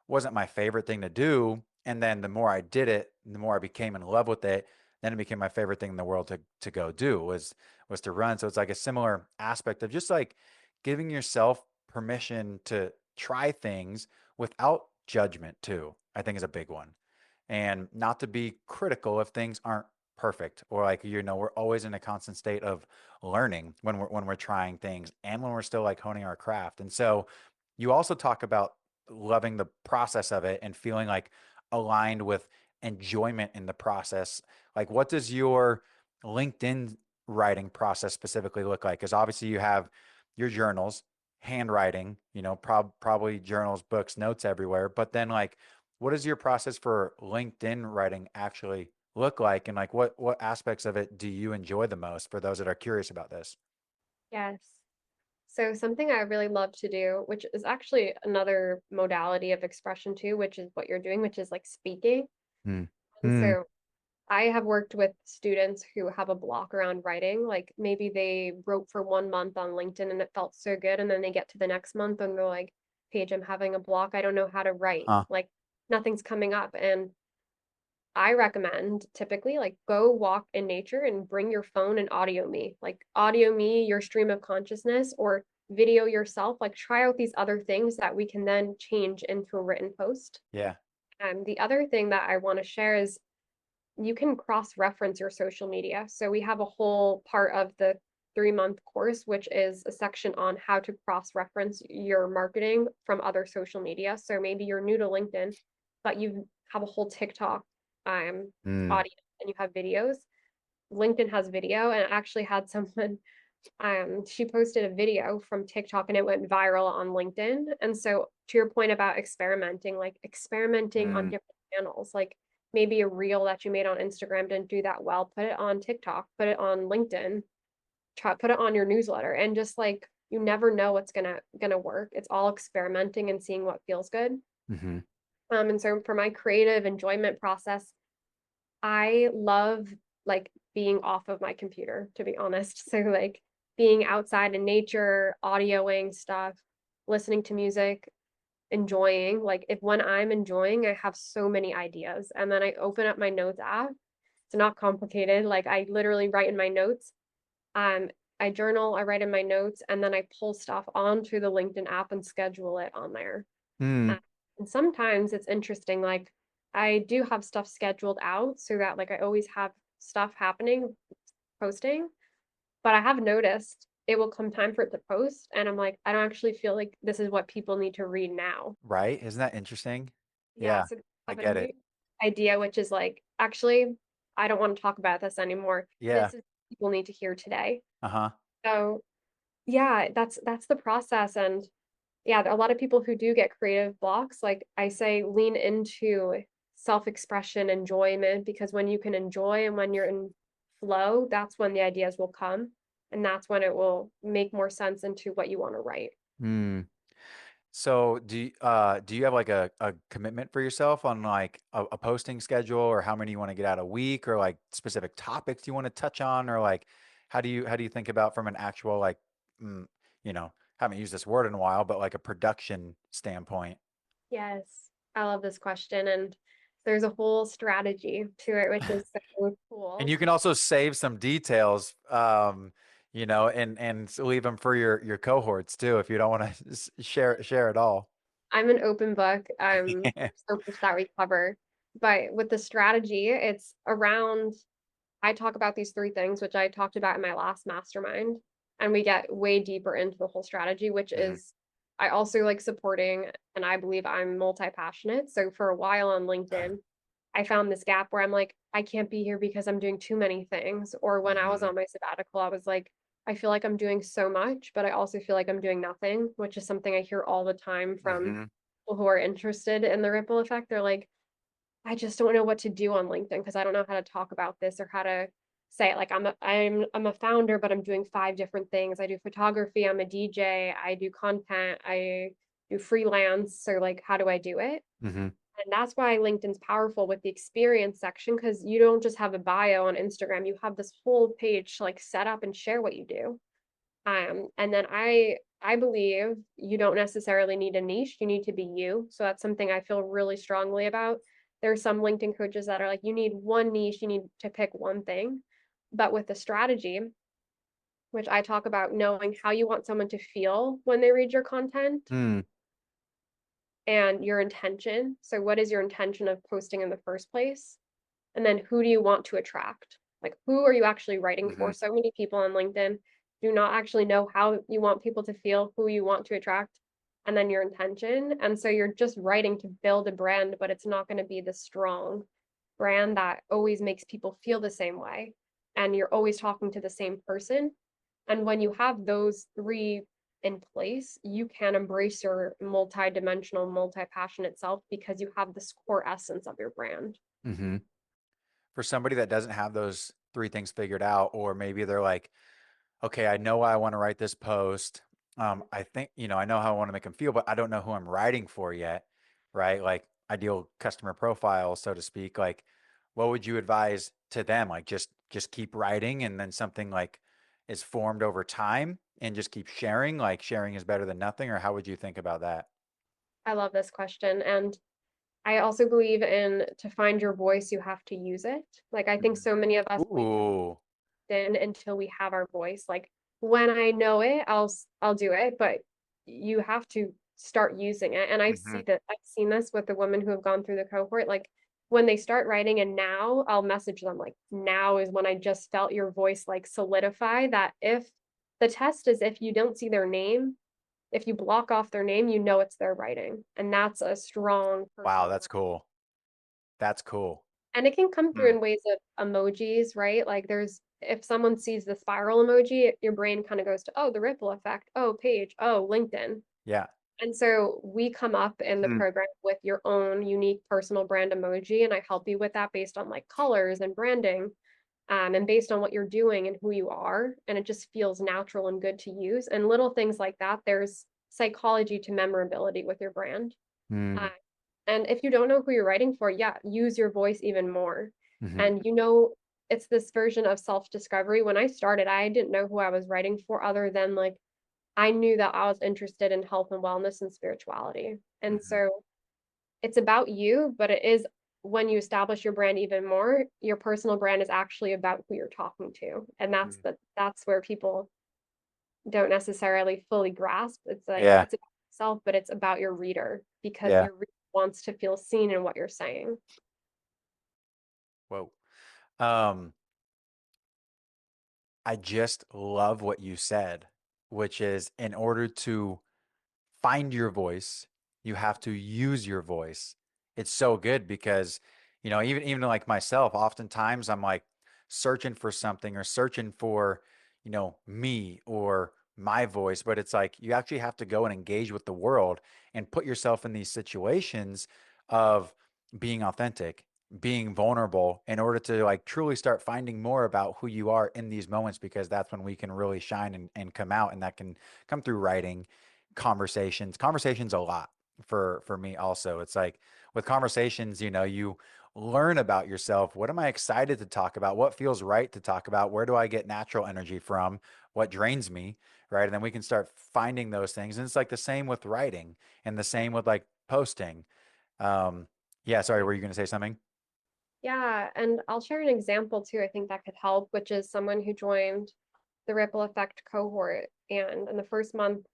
wasn't my favorite thing to do. And then the more I did it, the more I became in love with it. Then it became my favorite thing in the world to go do was to run. So it's like a similar aspect of just like giving yourself permission to try things without judgment too, I think is a big one. And not to be critical if things aren't perfect or like we're always in a constant state of learning when we're trying things and when we're still like honing our craft. And so you also talk about loving the process of it and feeling like aligned with enjoyment in the process. Like, what does your LinkedIn writing process specifically look like? Because obviously you have your journals, handwriting, probably journals, books, notes everywhere. But then, like, what does your process for LinkedIn writing actually look like? And like, what aspects of it do you enjoy the most for those that are curious about this? Yes. So something I really love to do, which is actually another modality of expression too, which is what you're doing, which is like speaking. Hmm. And Hmm. so I have worked with students who have a block around writing. Like maybe they wrote for 1 month on LinkedIn and it felt so good. And then they get to the next month and they're like, Paige, I'm having a block. I don't know how to write. Huh. Like nothing's coming up. And I recommend typically like go walk in nature and bring your phone and audio me. Like audio me your stream of consciousness or video yourself. Like try out these other things that we can then change into a written post. Yeah. The other thing that I want to share is you can cross-reference your social media. So we have a whole part of the 3-month course, which is a section on how to cross-reference your marketing from other social media. So maybe you're new to LinkedIn, but you have a whole TikTok Hmm. audience and you have videos. LinkedIn has video, and I actually had someone she posted a video from TikTok and it went viral on LinkedIn. And so to your point about experimenting, like experimenting on Hmm. different channels, like maybe a reel that you made on Instagram didn't do that well, put it on TikTok, put it on LinkedIn, put it on your newsletter, and just like you never know what's gonna work. It's all experimenting and seeing what feels good. Hmm. And so for my creative enjoyment process, I love like being off of my computer, to be honest. So like being outside in nature, audioing stuff, listening to music, enjoying. Like if when I'm enjoying, I have so many ideas. And then I open up my notes app. It's not complicated. Like I literally write in my notes. Um, I journal, I write in my notes, and then I pull stuff onto the LinkedIn app and schedule it on there. Hmm. Uh, and sometimes it's interesting, like I do have stuff scheduled out so that like I always have stuff happening, posting, but I have noticed it will come time for it to post, and I'm like, I don't actually feel like this is what people need to read now. Right? Isn't that interesting? Yeah, Yeah, so I I have a get new it. idea, which is like, actually, I don't want to talk about this anymore. Yeah. This is what people need to hear today. Uh-huh. So yeah, that's the process. And yeah, a lot of people who do get creative blocks, like I say, lean into self-expression, enjoyment, because when you can enjoy and when you're in flow, that's when the ideas will come. And that's when it will make more sense into what you want to write. Hmm. So do you have like a commitment for yourself on like a posting schedule or how many you want to get out a week or like specific topics you want to touch on or like how do you think about from an actual like mm, haven't used this word in a while, but like a production standpoint? Yes, I love this question. And there's a whole strategy to it, which is so And cool. you can also save some details, and leave them for your cohorts too if you don't want to share it all. I'm an open book. There's so much that we cover. But with the strategy, it's around I talk about these three things, which I talked about in my last mastermind, and we get way deeper into the whole strategy, which Mhm. is I also like supporting, and I believe I'm multi-passionate. So for a while on LinkedIn, I found this gap where I'm like, I can't be here because I'm doing too many things. Or when I was Mhm. on my sabbatical, I was like, I feel like I'm doing so much, but I also feel like I'm doing nothing, which is something I hear all the time from Mhm. people who are interested in the ripple effect. They're like, I just don't know what to do on LinkedIn because I don't know how to talk about this or how to say it. Like I'm a founder, but I'm doing five different things. I do photography, I'm a DJ, I do content, I do freelance. So like how do I do it? Hmm. And that's why LinkedIn's powerful with the experience section because you don't just have a bio on Instagram, you have this whole page to like set up and share what you do. And then I believe you don't necessarily need a niche, you need to be you. So that's something I feel really strongly about. There are some LinkedIn coaches that are like, you need one niche, you need to pick one thing. But with the strategy, which I talk about knowing how you want someone to feel when they read your content Mm. and your intention. So what is your intention of posting in the first place? And then who do you want to attract? Like, who are you actually writing Hmm. for? So many people on LinkedIn do not actually know how you want people to feel, who you want to attract, and then your intention. And so you're just writing to build a brand, but it's not going to be the strong brand that always makes people feel the same way. And you're always talking to the same person. And when you have those three in place, you can embrace your multi-dimensional, multi-passionate self because you have this core essence of your brand. Hmm. For somebody that doesn't have those three things figured out, or maybe they're like, okay, I know I want to write this post. I think, I know how I want to make them feel, but I don't know who I'm writing for yet, right? Like ideal customer profile, so to speak. Like, what would you advise to them? Like, just keep writing, and then something like is formed over time, and just keep sharing. Like, sharing is better than nothing, or how would you think about that? I love this question. And I also believe in to find your voice, you have to use it. Like, I think Mhm. so many of us, we Ooh. in until we have our voice. Like, when I know it, I'll do it, but you have to start using it. And Hmm. I've seen this with the women who have gone through the cohort. Like, when they start writing, and now I'll message them, like, now is when I just felt your voice like solidify that if the test is if you don't see their name, if you block off their name, you know it's their writing. And that's a strong Wow, personal that's brand. cool. That's cool. And it can come through Hmm. in ways of emojis, right? Like there's if someone sees the spiral emoji, your brain kind of goes to, oh, the ripple effect, oh, Paige, oh, LinkedIn. Yeah. And so we come up in the Hmm. program with your own unique personal brand emoji, and I help you with that based on like colors and branding, and based on what you're doing and who you are. And it just feels natural and good to use. And little things like that, there's psychology to memorability with your brand. Hmm. Uh, and if you don't know who you're writing for, yeah, use your voice even more. Hmm. And it's this version of self-discovery. When I started, I didn't know who I was writing for other than like I knew that I was interested in health and wellness and spirituality. And Hmm. so it's about you, but it is when you establish your brand even more, your personal brand is actually about who you're talking to. And that's where people don't necessarily fully grasp. It's like Yeah. it's about yourself, but it's about your reader because Yeah. your reader wants to feel seen in what you're saying. Whoa. Um, I just love what you said, which is in order to find your voice, you have to use your voice. It's so good because, even like myself, oftentimes I'm like searching for something or searching for, me or my voice, but it's like you actually have to go and engage with the world and put yourself in these situations of being authentic, being vulnerable in order to like truly start finding more about who you are in these moments, because that's when we can really shine and come out, and that can come through writing, conversations a lot for me also. It's like with conversations, you learn about yourself. What am I excited to talk about? What feels right to talk about? Where do I get natural energy from? What drains me? Right. And then we can start finding those things. And it's like the same with writing and the same with like posting. Um, yeah, sorry, were you going to say something? Yeah, and I'll share an example too. I think that could help, which is someone who joined the Ripple Effect cohort. And in the first month,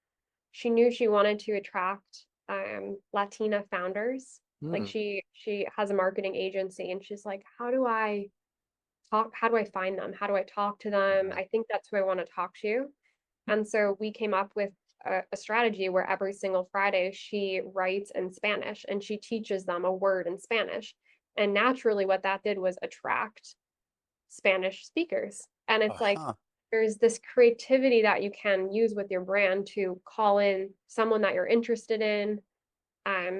she knew she wanted to attract Latina founders. Like Hmm. she has a marketing agency and she's like, how do I find them? How do I talk to them? Hmm. I think that's who I want to talk to. And so we came up with a strategy where every single Friday she writes in Spanish and she teaches them a word in Spanish. And naturally, what that did was attract Spanish speakers. And it's like Uh-huh. there's this creativity that you can use with your brand to call in someone that you're interested in,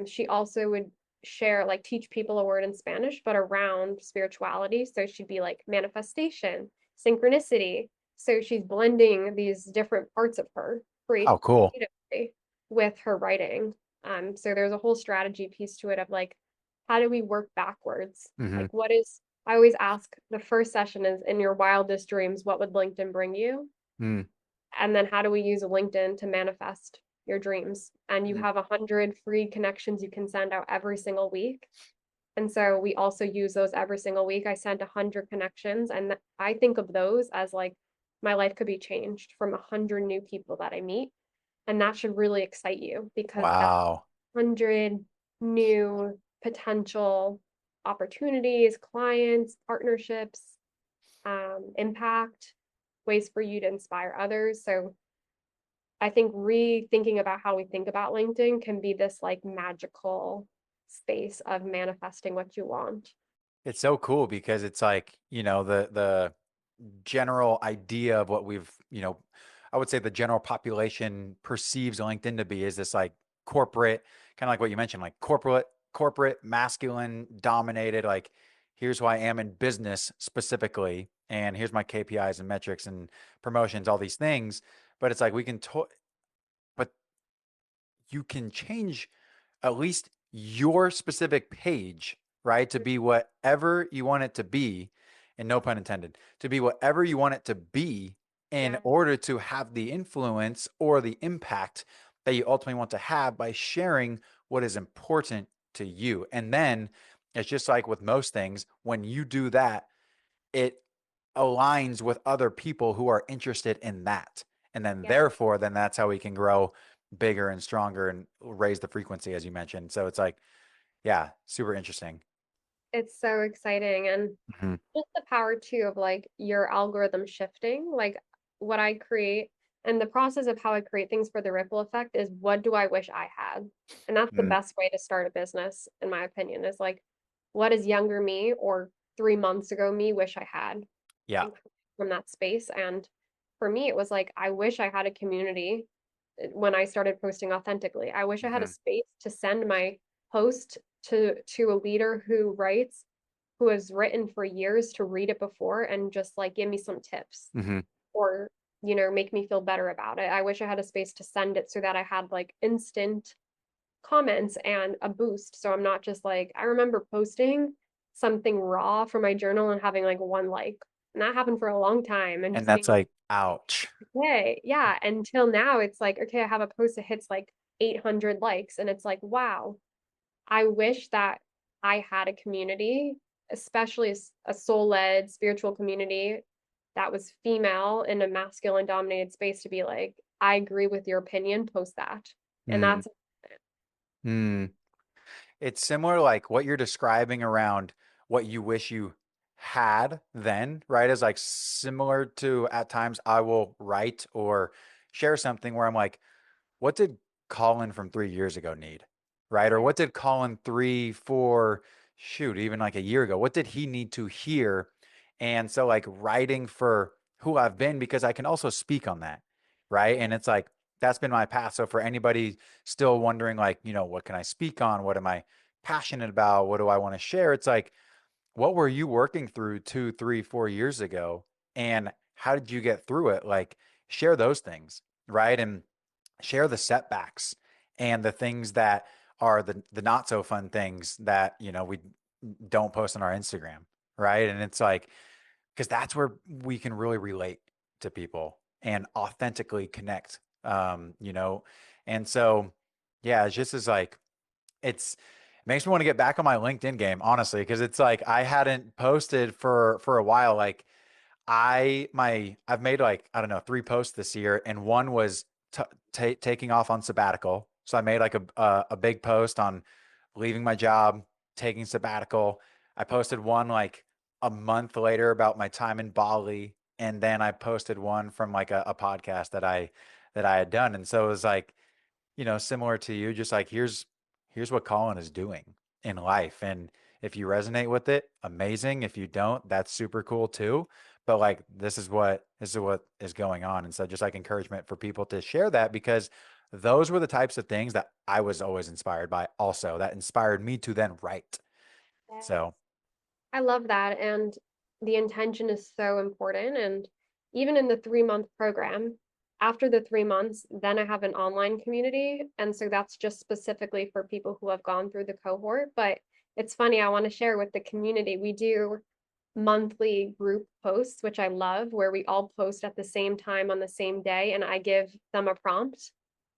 She also would share, like, teach people a word in Spanish, but around spirituality. So she'd be like manifestation, synchronicity. So she's blending these different parts of her Oh, cool. creatively with her writing. So there's a whole strategy piece to it of like, how do we work backwards? Hmm. Like, I always ask the first session is, in your wildest dreams, what would LinkedIn bring you? Mm. And then how do we use LinkedIn to manifest your dreams? And you Mm. have 100 free connections you can send out every single week. And so we also use those every single week. I send 100 connections, and I think of those as like my life could be changed from 100 new people that I meet. And that should really excite you because that's Wow. 100 new potential opportunities, clients, partnerships, impact, ways for you to inspire others. So I think rethinking about how we think about LinkedIn can be this like magical space of manifesting what you want. It's so cool because it's like, the general idea of what I would say the general population perceives LinkedIn to be is this like corporate, kind of like what you mentioned, like corporate, masculine, dominated, like here's who I am in business specifically, and here's my KPIs and metrics and promotions, all these things. But it's like but you can change at least your specific page, right? To be whatever you want it to be, and no pun intended, to be whatever you want it to be in Yeah. order to have the influence or the impact that you ultimately want to have by sharing what is important to you. And then it's just like with most things, when you do that, it aligns with other people who are interested in that. And then Yeah. therefore, then that's how we can grow bigger and stronger and raise the frequency, as you mentioned. So it's like, yeah, super interesting. It's so exciting. And Mhm. just the power too of like your algorithm shifting, like what I create and the process of how I create things for the ripple effect is, what do I wish I had? And that's the Mm. best way to start a business, in my opinion, is like, what does younger me or 3 months ago me wish I had? Yeah. And from that space. And for me, it was like, I wish I had a community when I started posting authentically. I wish I had a Hmm. space to send my post to a leader who writes, who has written for years, to read it before and just like give me some tips Hmm. or make me feel better about it. I wish I had a space to send it so that I had like instant comments and a boost. So I'm not just like, I remember posting something raw from my journal and having like one like, and that happened for a long time and And just being that's like, ouch. like, okay, yeah. Until now, it's like, okay, I have a post that hits like 800 likes, and it's like, wow, I wish that I had a community, especially a soul-led spiritual community that was female in a masculine dominated space, to be like, I agree with your opinion, post that. And Mm. that's Mm. It's similar, like what you're describing around what you wish you had then, right? Is like similar to at times I will write or share something where I'm like, what did Colin from 3 years ago need? Right? Or yeah, what did Colin three, four, shoot, even like a year ago, what did he need to hear? And so, like, writing for who I've been, because I can also speak on that. Right. yeah, And it's like, that's been my path. So, for anybody still wondering, like, what can I speak on? What am I passionate about? What do I want to share? It's like, what were you working through 2, 3, 4 years ago? And how did you get through it? Like, share those things. Right. And share the setbacks and the things that are the not so fun things that we don't post on our Instagram, right? And it's like, because that's where we can really relate to people and authentically connect, and so yeah, it's just as like it makes me want to get back on my LinkedIn game, honestly, because it's like I hadn't posted for a while. Like I've made like, I don't know, 3 posts this year, and one was taking off on sabbatical. So I made like a big post on leaving my job, taking sabbatical. I posted one like a month later about my time in Bali, and then I posted one from like a podcast that I had done. And so it was like, similar to you, just like here's what Colin is doing in life. And if you resonate with it, amazing. If you don't, that's super cool too. But like this is what is going on. And so just like encouragement for people to share that, because those were the types of things that I was always inspired by also, that inspired me to then write. Yes. So, I love that. And the intention is so important. And even in the 3 month program, after the 3 months, then I have an online community. And so that's just specifically for people who have gone through the cohort. But it's funny, I want to share with the community. We do monthly group posts, which I love, where we all post at the same time on the same day. And I give them a prompt.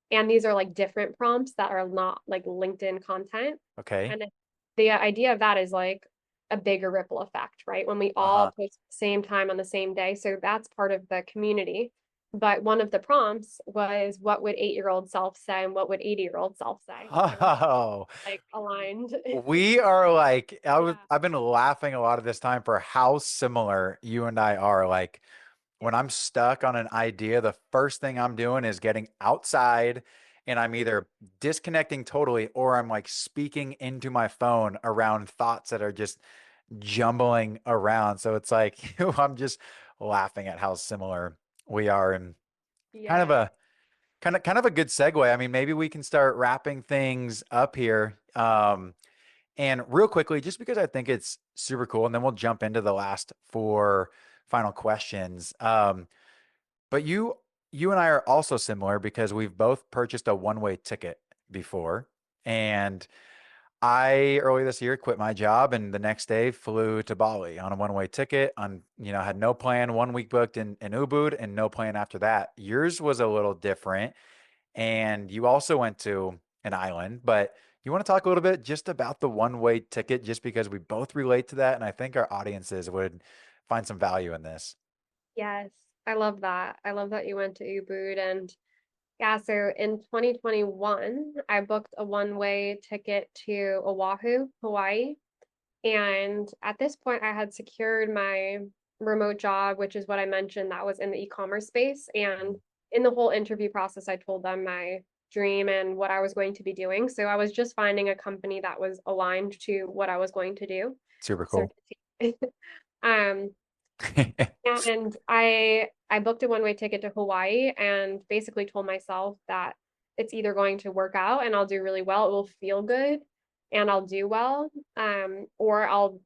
And these are like different prompts that are not like LinkedIn content. okay. And the idea of that is like a bigger ripple effect, right? When we all Uh-huh. post at the same time on the same day. So that's part of the community. But one of the prompts was, what would 8-year-old self say and what would 80-year-old self say? And we're Oh, like aligned. we are like, Yeah. I've been laughing a lot of this time for how similar you and I are. Like, when I'm stuck on an idea, the first thing I'm doing is getting outside and I'm Mhm. either disconnecting totally or I'm like speaking into my phone around thoughts that are just jumbling around. So it's like I'm just laughing at how similar we are, and kind of Yeah. a kind of a good segue. I mean, maybe we can start wrapping things up here. And real quickly, just because I think it's super cool, and then we'll jump into the last four final questions. But you and I are also similar because we've both purchased a one-way ticket before. And I early this year quit my job and the next day flew to Bali on a one-way ticket on, had no plan, 1 week booked in Ubud and no plan after that. Yours was a little different. And you also went to an island, but you want to talk a little bit just about the one-way ticket, just because we both relate to that. And I think our audiences would find some value in this. Yes. I love that. I love that you went to Ubud. And yeah, so in 2021, I booked a one-way ticket to Oahu, Hawaii. And at this point, I had secured my remote job, which is what I mentioned that was in the e-commerce space. And in the whole interview process, I told them my dream and what I was going to be doing. So I was just finding a company that was aligned to what I was going to do. Super cool. Certainty. um, and I booked a one-way ticket to Hawaii and basically told myself that it's either going to work out and I'll do really well, it will feel good and I'll do well, or I'll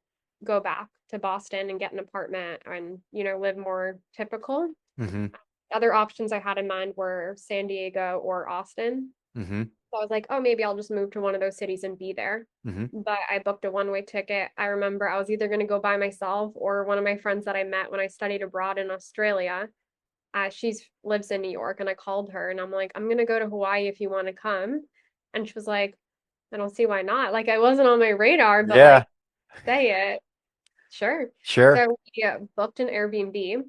go back to Boston and get an apartment and, live more typical. hmm Other options I had in mind were San Diego or Austin. hmm So I was like, oh, maybe I'll just move to one of those cities and be there. hmm But I booked a one-way ticket. I remember I was either going to go by myself or one of my friends that I met when I studied abroad in Australia. She's lives in New York, and I called her and I'm like, I'm going to go to Hawaii if you want to come. And she was like, I don't see why not. Like I wasn't on my radar, but Yeah, like say it, sure. sure. So we booked an Airbnb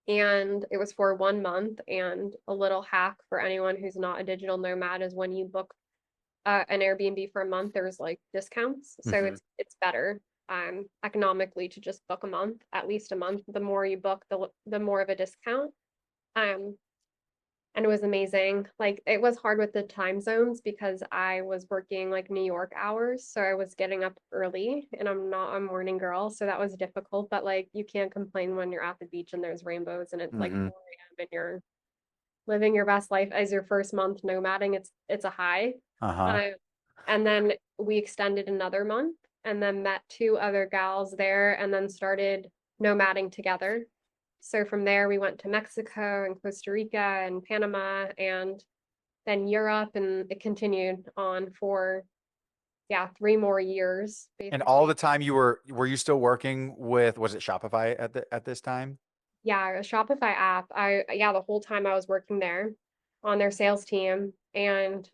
and it was for 1 month. And a little hack for anyone who's not a digital nomad is when you book an Airbnb for a month, there's like discounts. So hmm it's better economically to just book a month, at least a month. The more you book, the more of a discount. Um, and it was amazing. Like it was hard with the time zones because I was working like New York hours, so I was getting up early, and I'm not a morning girl, so that was difficult. But like you can't complain when you're at the beach and there's rainbows and it's like hmm 4 a.m. and you're living your best life as your first month nomading. It's a high. Uh-huh. Uh, and then we extended another month and then met two other gals there and then started nomading together. So from there, we went to Mexico and Costa Rica and Panama and then Europe. And it continued on for, yeah, 3 more years, And all basically. the time were you still working with, was it Shopify at this time? Yeah, a Shopify app. Yeah, the whole time I was working there on their sales team and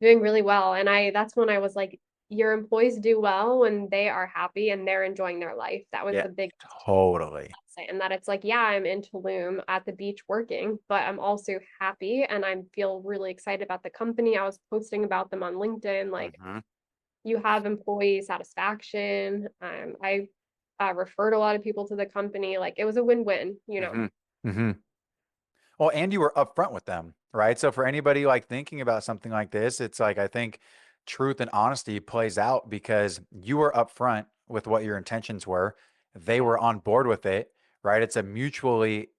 doing really well. And that's when I was like, your employees do well when they are happy and they're enjoying their life. That was Yeah, the biggest totally. lesson. And that it's like, yeah, I'm in Tulum at the beach working, but I'm also happy and I feel really excited about the company. I was posting about them on LinkedIn, like hmm you have employee satisfaction. I referred a lot of people to the company. Like it was a win-win. hmm hmm Well, and you were upfront with them, right? So for anybody like thinking about something like this, it's like I think truth and honesty plays out because you were upfront with what your intentions were. They Yeah. were on board with it, right? It's a mutually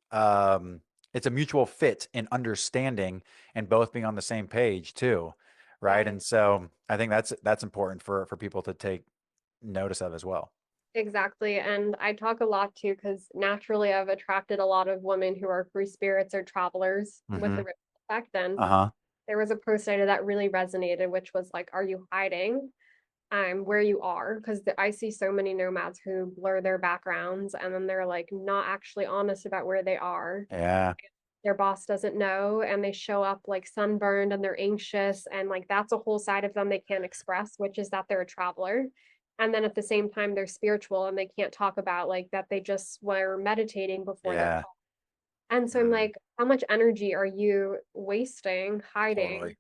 it's a mutual fit in understanding and both being on the same page too, right? Yeah, And so I think that's important for people to take notice of as well. exactly. And I talk a lot too, because naturally I've attracted a lot of women who are free spirits or travelers with Mm-hmm. the ripple effect. And Uh-huh. there was a post I did that really resonated, which was like, are you hiding where you are? Because I see so many nomads who blur their backgrounds and then they're like not actually honest about where they are. Yeah. Their boss doesn't know and they show up like sunburned and they're anxious and like that's a whole side of them they can't express, which is that they're a traveler. And then at the same time they're spiritual and they can't talk about like that they just were meditating before their Yeah. call. And so I'm Mhm. like, how much energy are you wasting hiding Totally.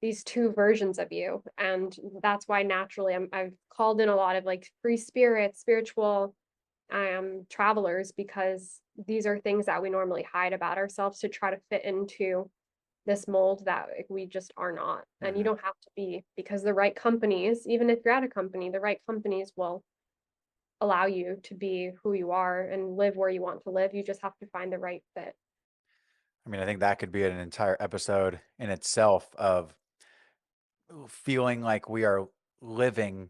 these two versions of you? And that's why naturally I've called in a lot of like free spirit, spiritual travelers, because these are things that we normally hide about ourselves to try to fit into this mold that like, we just are not. And you Hmm. don't have to be, because the right companies, even if you're at a company, the right companies will allow you to be who you are and live where you want to live. You just have to find the right fit. I mean, I think that could be an entire episode in itself of feeling like we are living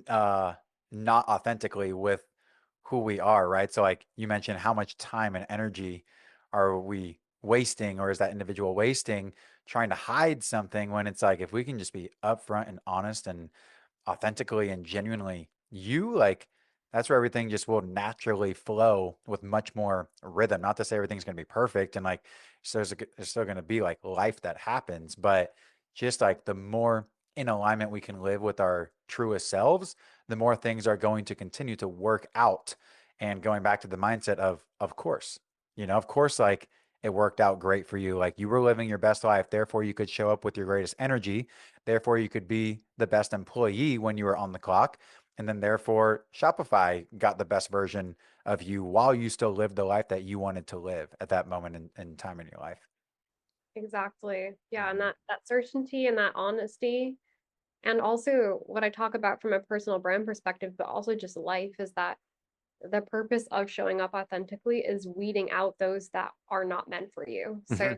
uh not authentically with who we are, right? So like you mentioned, how much time and energy are we wasting, or is that individual wasting trying to hide something, when it's like if we can just be upfront and honest and authentically and genuinely you, like that's where everything just will naturally flow with much more rhythm. Not to say everything's going to be perfect and like so there's still going to be like life that happens, but just like the more in alignment we can live with our truest selves, the more things are going to continue to work out. And going back to the mindset of course, of course, like it worked out great for you. Like you were living your best life, therefore you could show up with your greatest energy. Therefore, you could be the best employee when you were on the clock. And then, therefore, Shopify got the best version of you while you still lived the life that you wanted to live at that moment in time in your life. Exactly. Yeah, and Hmm. that certainty and that honesty, and also what I talk about from a personal brand perspective, but also just life, is that the purpose of showing up authentically is weeding out those that are not meant for you. Hmm. So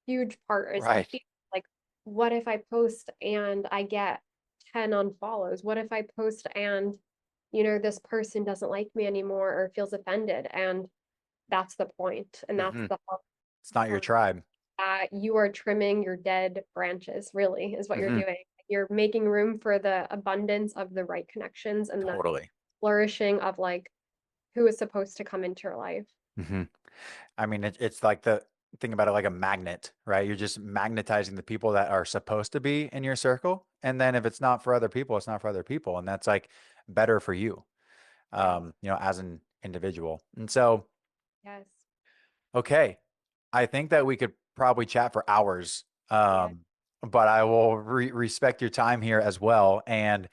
huge part is the Right. fear. Like, what if I post and I get 10 unfollows? What if I post and, this person doesn't like me anymore or feels offended? And that's the point. And that's Hmm. the hard It's not your part. tribe. You are trimming your dead branches, really, is what you're Hmm. doing. You're making room for the abundance of the right connections and the Totally. flourishing of like who is supposed to come into your life. Hmm. I mean, it's like the thing about it, like a magnet, right? You're just magnetizing the people that are supposed to be in your circle. And then if it's not for other people, it's not for other people. And that's like better for you, Yes, as an individual. And so, yes, okay, I think that we could probably chat for hours, yes. but I will respect your time here as well. And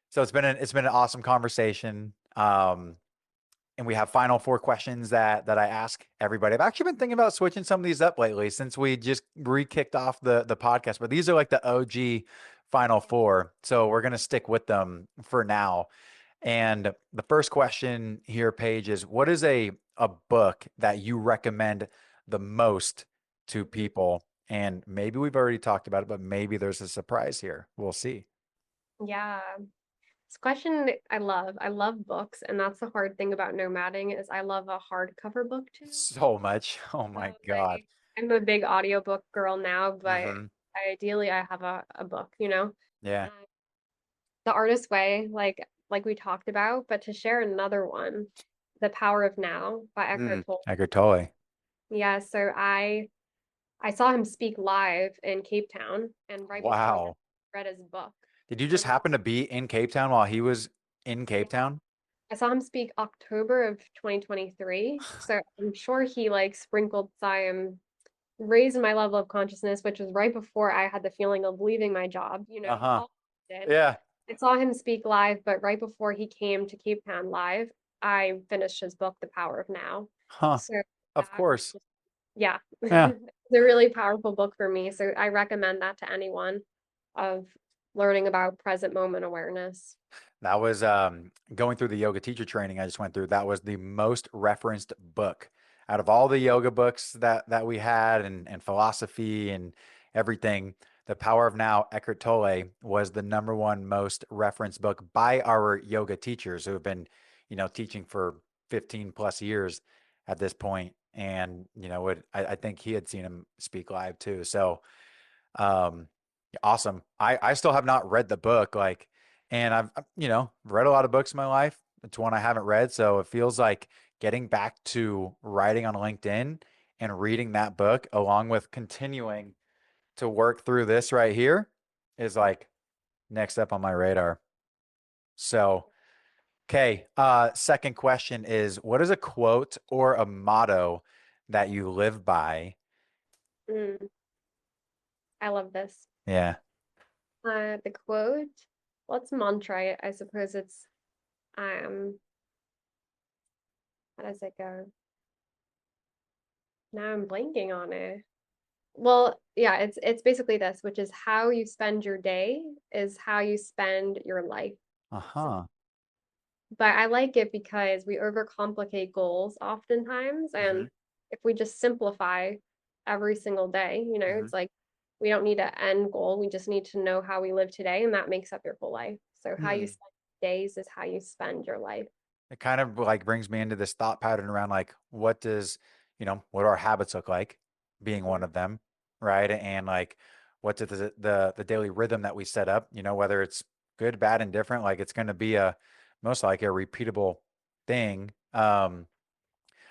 so it's been an awesome conversation. And we have final four questions that I ask everybody. I've actually been thinking about switching some of these up lately since we just re-kicked off the podcast. But these are like the OG final four, so we're gonna stick with them for now. And the first question here, Paige, is what is a book that you recommend the most to Mhm. people? And maybe we've already talked about it, but maybe there's a surprise here. We'll see. Yeah. This question I love. I love books, and that's the hard thing about nomading is I love a hardcover book too. So much. Oh Um, my God. I'm a big audiobook girl now, but Hmm. ideally I have a book. Yeah. Uh, The Artist's Way, like we talked about, but to share another one, The Power of Now by Eckhart Tolle. Eckhart Tolle. Yeah, so I saw him speak live in Cape Town, and right before that, Wow. I read his book. Did you And just happen to be in Cape Town while he was in yeah, Cape Town? I saw him speak October of 2023. So I'm sure he like sprinkled some raised my level of consciousness, which was right before I had the feeling of leaving my job, Uh-huh. all did. Yeah. I saw him speak live, but right before he came to Cape Town live, I finished his book, The Power of Now. Huh. So Of that was course. just, yeah, Yeah. it's a really powerful book for me. So I recommend that to anyone of learning about present moment awareness. That was going through the yoga teacher training I just went through. That was the most referenced book out of all the yoga books that we had and philosophy and everything, The Power of Now, Eckhart Tolle was the number one most referenced book by our yoga teachers who have been, teaching for 15 plus years at this point. And, I think he had seen him speak live too. So, um, awesome. I still have not read the book, and I've, read a lot of books in my life. It's one I haven't read. So it feels like getting back to writing on LinkedIn and reading that book along with continuing to work through this right here is like next up on my radar. So, okay. Second question is, what is a quote or a motto that you live by? Mm, I love this. Yeah. The quote, well, it's mantra. I suppose it's how does it go? Now I'm blanking on it. Well, yeah, it's basically this, which is how you spend your day is how you spend your life. So, Uh-huh. but I like it because we overcomplicate goals oftentimes, Hmm. and if we just simplify every single day, Hmm. it's like we don't need an end goal. We just need to know how we live today, and that makes up your whole life. So how you Hmm. spend days is how you spend your life. It kind of like brings me into this thought pattern around like what do our habits look like being one Mhm. of them, right? And like what's the daily rhythm that we set up, whether it's good, bad, and different, like it's going to be a most likely a repeatable thing.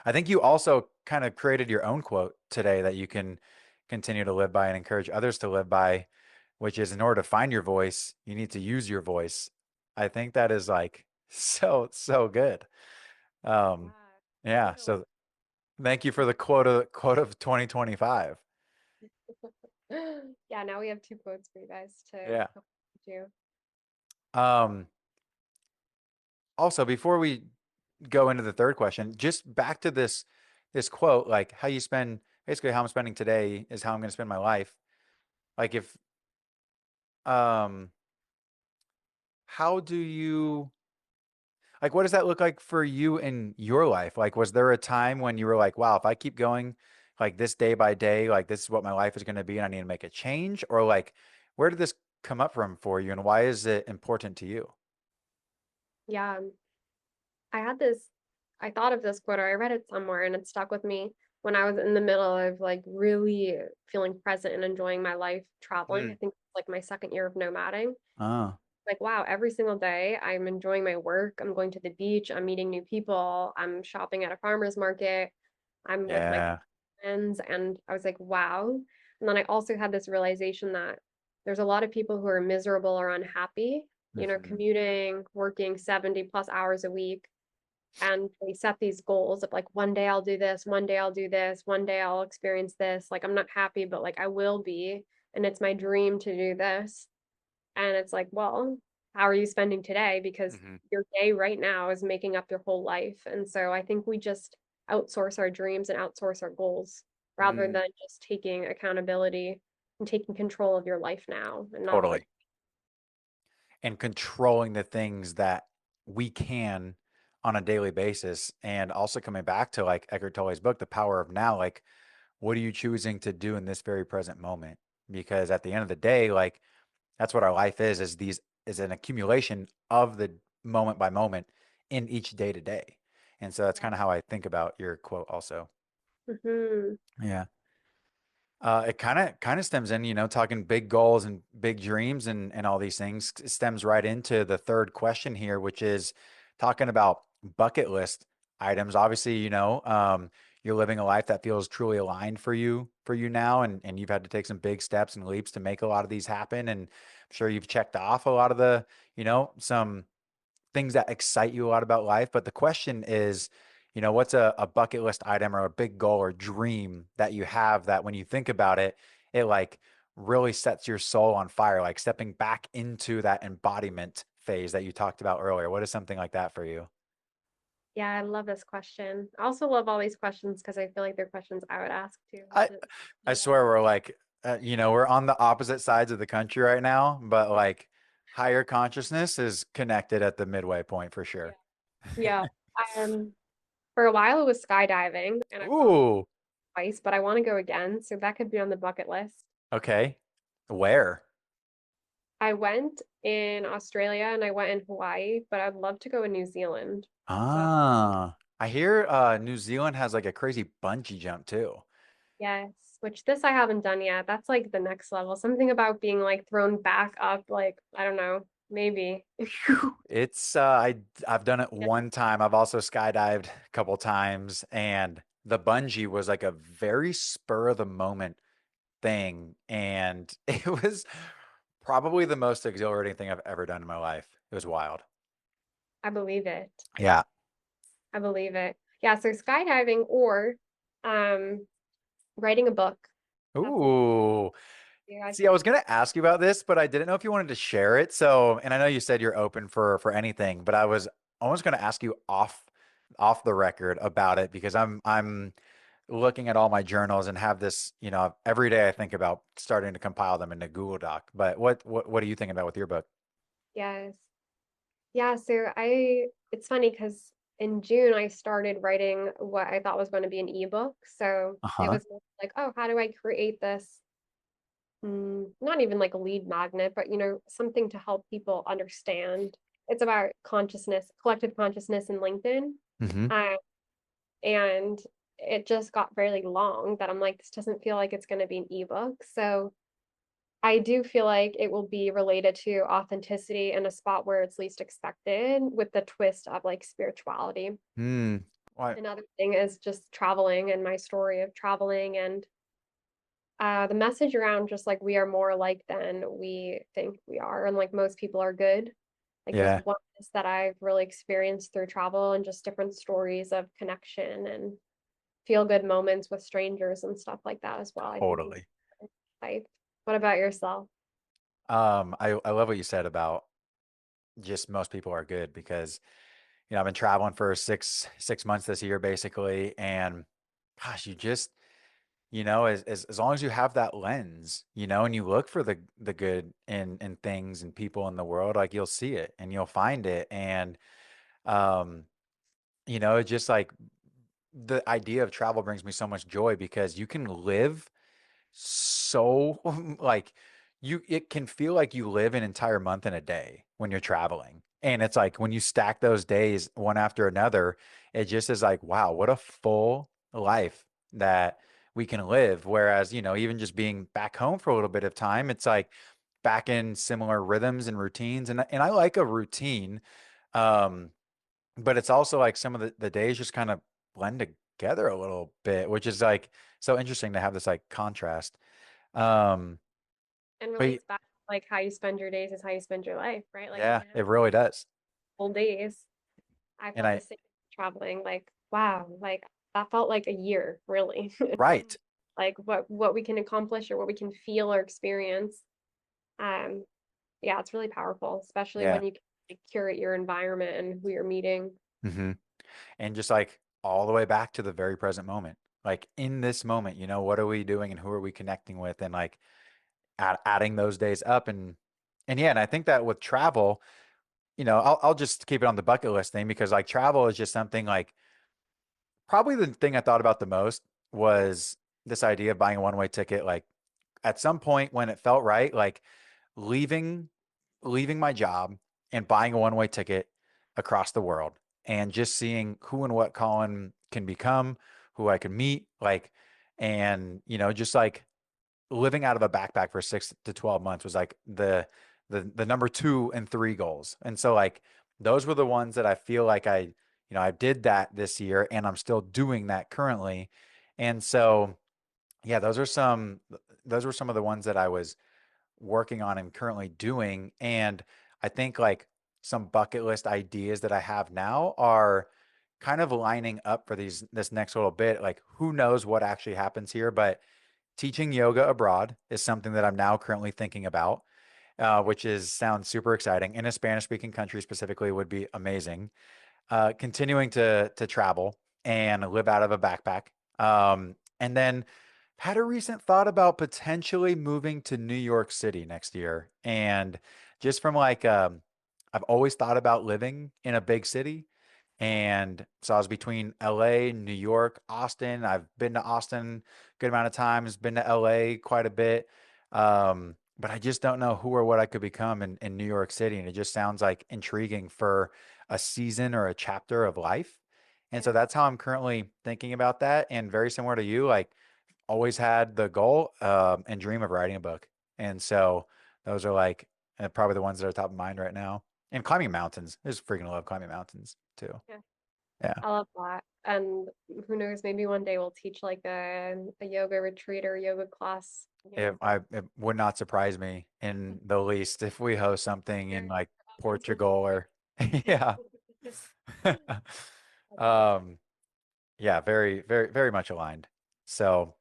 I think you also kind of created your own quote today that you can continue to live by and encourage others to live by, which is in order to find your voice, you need to use your voice. I think that is like so good. Um, Yeah, I yeah. think a lot. So thank you for the quote of 2025. Yeah, now we have two quotes for you guys to Yeah. do. Um, Also, before we go into the third question, just back to this quote, like how you spend basically how I'm spending today is how I'm going to spend my life. Like if um how do you like what does that look like for you in your life? Like was there a time when you were like, wow, if I keep going like this day by day, like this is what my life is going to be and I need to make a change? Or like where did this come up from for you and why is it important to you? Yeah, I had this, I thought of this quote, or I read it somewhere, and it stuck with me when I was in the middle of like really feeling present and enjoying my life traveling. I Mm. think it's like my second year of nomading. Oh, Like, wow, every single day I'm enjoying my work. I'm going to the beach, I'm meeting new people, I'm shopping at a farmer's market, I'm with my yeah. friends. And I was like, wow. And then I also had this realization that there's a lot of people who are miserable or unhappy, Hmm. commuting, working 70 plus hours a week, and they set these goals of like one day I'll do this, one day I'll do this, one day I'll experience this. Like I'm not happy, but like I will be, and it's my dream to do this. And it's like, well, how are you spending today? Because Hmm. your day right now is making up your whole life. And so I think we just outsource our dreams and outsource our goals rather Mm, than just taking accountability and taking control of your life now and not all the. totally. And controlling the things that we can on a daily basis. And also coming back to like Eckhart Tolle's book, The Power of Now, like what are you choosing to do in this very present moment? Because at the end of the day, like that's what our life is these is an accumulation of the moment by moment in each day to day. And so that's kind of how I think about your quote also. Mm-hmm. Yeah. It kind of stems in, talking big goals and big dreams and all these things. It stems right into the third question here, which is talking about bucket list items. Obviously, you're living a life that feels truly aligned for you now, and you've had to take some big steps and leaps to make a lot of these happen. And I'm sure you've checked off a lot of the, some things that excite you a lot about life. But the question is, what's a bucket list item or a big goal or dream that you have that when you think about it, it like really sets your soul on fire, like stepping back into that embodiment phase that you talked about earlier. What is something like that for you? Yeah, I love this question. I also love all these questions because I feel like they're questions I would ask too. I But I yeah, swear we're like, we're on the opposite sides of the country right now, but like higher consciousness is connected at the midway point for yeah, sure. yeah. Um, For a while, it was skydiving, and I've gone Ooh, twice, but I want to go again, so that could be on the bucket list. okay. Where? I went in Australia and I went in Hawaii, but I'd love to go in New Zealand. So, I hear New Zealand has like a crazy bungee jump too. yes, which this I haven't done yet. That's like the next level. Something about being like thrown back up, like, I don't know, maybe. Phew. I've done it Yeah, one time. I've also skydived a couple times, and the bungee was like a very spur of the moment thing, and it was probably the most exhilarating thing I've ever done in my life. It was wild. I believe it. Yeah. I believe it. Yeah, so skydiving or um writing a book. That's a Ooh. yeah, I See, I think. was gonna ask you about this, but I didn't know if you wanted to share it. So, and I know you said you're open for anything, but I was almost gonna ask you off the record about it because I'm looking at all my journals and have this, every day I think about starting to compile them into Google Doc. But what are you thinking about with your book? Yes. Yeah, so it's funny because in June I started writing what I thought was going to be an ebook. So it Uh-huh. was like, oh, how do I create this? Not even like a lead magnet, but something to help people understand. It's about consciousness, collective consciousness in LinkedIn. Hmm. Uh, and it just got very long that I'm like, this doesn't feel like it's going to be an ebook. So I do feel like it will be related to authenticity in a spot where it's least expected with the twist of like spirituality. Hmm. What? Another thing is just traveling and my story of traveling and the message around just like we are more alike than we think we are. And like most people are good. Like this Yeah, oneness that I've really experienced through travel and just different stories of connection and feel good moments with strangers and stuff like that as well. I think is totally. life. What about yourself? I love what you said about just most people are good because I've been traveling for six months this year basically, and gosh, you just as long as you have that lens, and you look for the good in things and people in the world, like you'll see it and you'll find it. And um, it's just like the idea of travel brings me so much joy because you can live so like it can feel like you live an entire month in a day when you're traveling. And it's like when you stack those days one after another, it just is like, wow, what a full life that we can live. Whereas, even just being back home for a little bit of time, it's like back in similar rhythms and routines. And I like a routine. Um, but it's also like some of the days just kind of blend together a little bit, which is like so interesting to have this like contrast. Um, And but relates back to, like how you spend your days is how you spend your life, right? Like you yeah, can have it really does. full days. I And felt the same traveling, like, wow, like that felt like a year, really. right. Like what we can accomplish or what we can feel or experience. Um, yeah, it's really powerful, especially Yeah. when you can like, curate your environment and who you're meeting. Hmm. And just like all the way back to the very present moment. Like in this moment, what are we doing and who are we connecting with? And like adding those days up and yeah, and I think that with travel, I'll just keep it on the bucket list thing because like travel is just something like probably the thing I thought about the most was this idea of buying a one-way ticket. Like at some point when it felt right, like leaving leaving my job and buying a one-way ticket across the world and just seeing who and what Colin can become, who I can meet, like, and just like living out of a backpack for 6 to 12 months was like the number two and three goals. And so like those were the ones that I feel like I did that this year and I'm still doing that currently. And so yeah, those were some of the ones that I was working on and currently doing. And I think like some bucket list ideas that I have now are kind of lining up for this next little bit. Like who knows what actually happens here, but teaching yoga abroad is something that I'm now currently thinking about, which is sounds super exciting. In a Spanish speaking country specifically would be amazing. Continuing to travel and live out of a backpack. And then had a recent thought about potentially moving to New York City next year. And just from like, I've always thought about living in a big city. And so I was between LA, New York, Austin. I've been to Austin a good amount of times, been to LA quite a bit. But I just don't know who or what I could become in New York City. And it just sounds like intriguing for a season or a chapter of life. And so Yeah. that's how I'm currently thinking about that. And very similar to you, like always had the goal and dream of writing a book. And so those are like probably the ones that are top of mind right now. And climbing mountains. I just freaking love climbing mountains too. Yeah. Yeah. I love that. And who knows, maybe one day we'll teach like a yoga retreat or yoga class, It would not surprise me in the least if we host something in there like for August or Portugal or yeah. something. That's awesome. Um, yeah, very, very, very much aligned. So,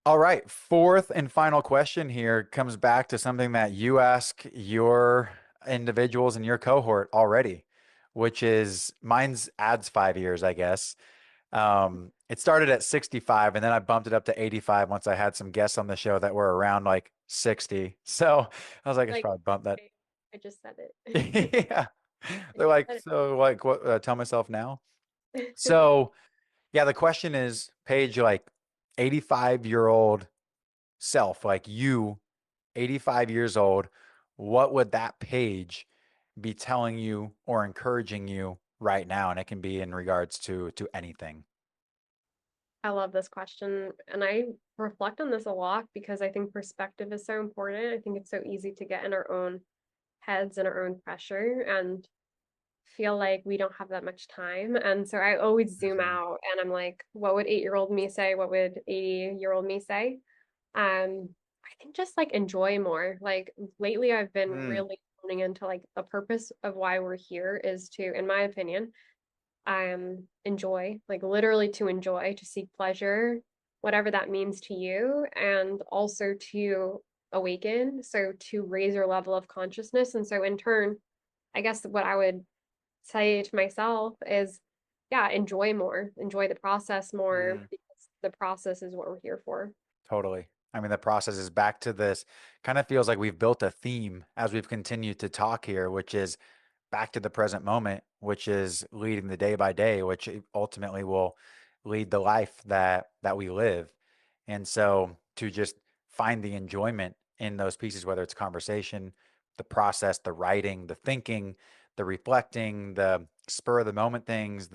all right, fourth and final question here comes back to something that you ask your individuals in your cohort already, which is mine's adds 5 years, I guess. It started at 65 and then I bumped it up to 85 once I had some guests on the show that were around like 60. So I was like, I should Like, probably bump that. okay, I just said it. Yeah. I They're just like, said so like what, tell myself now. it. So yeah, the question is, Paige, like 85-year-old self, like you, 85 years old, what would that Paige be telling you or encouraging you right now? And it can be in regards to anything. I love this question. And I reflect on this a lot because I think perspective is so important. I think it's so easy to get in our own heads and our own pressure and feel like we don't have that much time. And so I always zoom Mhm. out and I'm like, what would 8-year-old me say? What would 80-year-old me say? I think just like enjoy more. Like lately I've been Mm, really tuning into like the purpose of why we're here is to, in my opinion, enjoy, like literally to enjoy, to seek pleasure, whatever that means to you, and also to awaken, so to raise your level of consciousness. And so in turn, I guess what I would say to myself is, yeah, enjoy more, enjoy the process more, mm. because the process is what we're here for. Totally. I mean, the process is back to this. Kind of feels like we've built a theme as we've continued to talk here, which is back to the present moment, which is leading the day by day, which ultimately will lead the life that we live. And so to just find the enjoyment in those pieces, whether it's conversation, the process, the writing, the thinking, the reflecting, the spur of the moment things,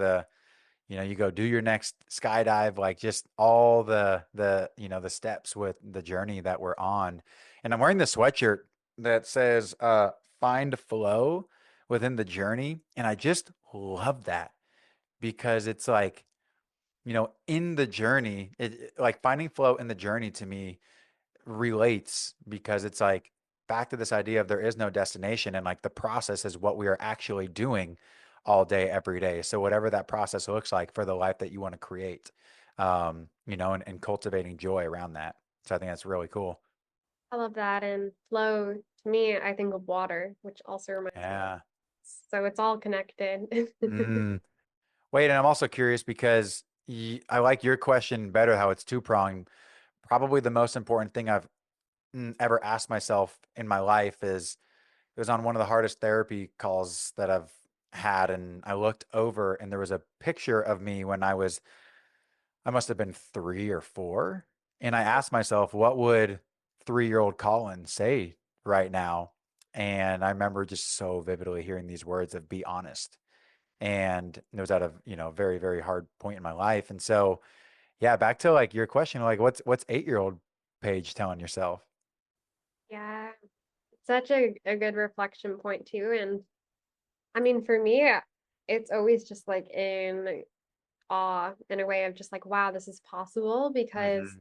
you go do your next skydive, like just all the steps with the journey that we're on. And I'm wearing the sweatshirt that says find flow within the journey. And I just love that because it's like, in the journey, like finding flow in the journey to me relates because it's like back to this idea of there is no destination and like the process is what we are actually doing all day, every day. So whatever that process looks like for the life that you want to create, and cultivating joy around that. So I think that's really cool. I love that. And flow, to me, I think of water, which also reminds me of. Yeah. So it's all connected. Mm. Wait, and I'm also curious because I like your question better, how it's two-pronged. Probably the most important thing I've ever asked myself in my life is it was on one of the hardest therapy calls that I've had. And I looked over and there was a picture of me when I must have been 3 or 4. And I asked myself, what would 3-year-old Colin say right now? And I remember just so vividly hearing these words of be honest. And it was at a, very, very hard point in my life. And so, yeah, back to like your question, like what's 8-year-old Paige telling yourself? Yeah, such a good reflection point too. And I mean, for me, it's always just like in awe in a way of just like, wow, this is possible because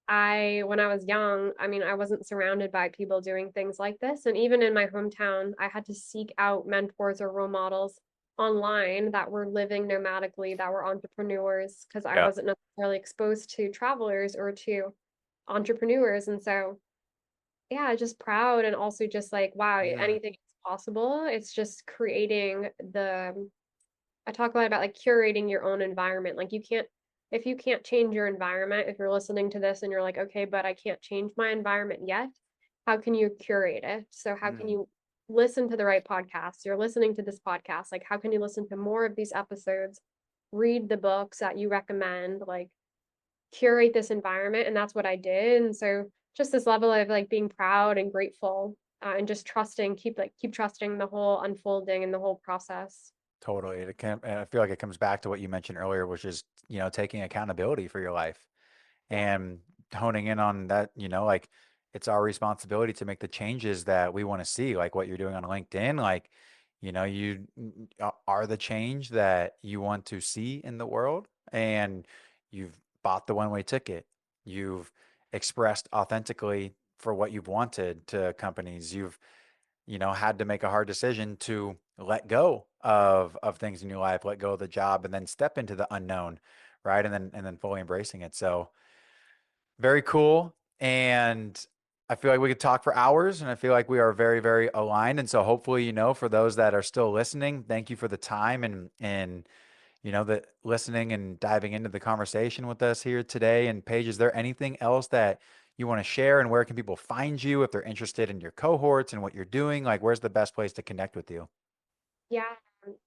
Hmm. when I was young, I mean, I wasn't surrounded by people doing things like this. And even in my hometown, I had to seek out mentors or role models online that were living nomadically, that were entrepreneurs, because I Yeah. wasn't necessarily exposed to travelers or to entrepreneurs. And so, yeah, just proud and also just like, wow, Mm, anything is possible. It's just creating I talk a lot about like curating your own environment. Like if you can't change your environment, if you're listening to this and you're like, okay, but I can't change my environment yet, how can you curate it? So how can mm, you listen to the right podcasts. You're listening to this podcast. Like, how can you listen to more of these episodes? Read the books that you recommend, like curate this environment. And that's what I did. And so just this level of like being proud and grateful, and just trusting, keep trusting the whole unfolding and the whole process. Totally. And I feel like it comes back to what you mentioned earlier, which is, taking accountability for your life Yeah. and honing in on that, like it's our responsibility to make the changes that we want to see, like what you're doing on LinkedIn. Like, you are the change that you want to see in the world, and you've bought the one-way ticket. You've expressed authentically for what you've wanted to companies. You've had to make a hard decision to let go of things in your life, let go of the job, and then step into the unknown, right? And then fully embracing it. So very cool. And I feel like we could talk for hours, and I feel like we are very, very aligned. And so hopefully, for those that are still listening, thank you for the time and the listening and diving into the conversation with us here today. And Paige, is there anything else that you want to share, and where can people find you if they're interested in your cohorts and what you're doing? Like, where's the best place to connect with you? Yeah.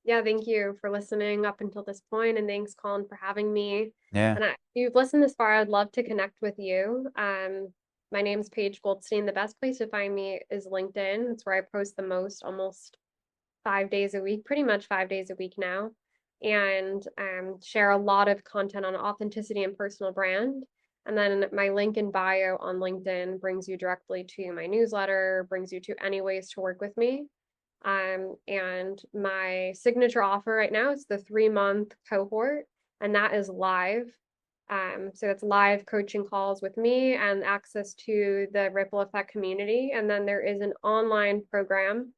Yeah. Thank you for listening up until this point, and thanks, Colin, for having me. Yeah. And if you've listened this far, I'd love to connect with you. My name's Paige Goldstein. The best place to find me is LinkedIn. It's where I post the most, almost 5 days a week, pretty much 5 days a week now, and share a lot of content on authenticity and personal brand. And then my link in bio on LinkedIn brings you directly to my newsletter, brings you to any ways to work with me. And my signature offer right now is the 3-month cohort, and that is live. So it's live coaching calls with me and access to the Ripple Effect community. And then there is an online program,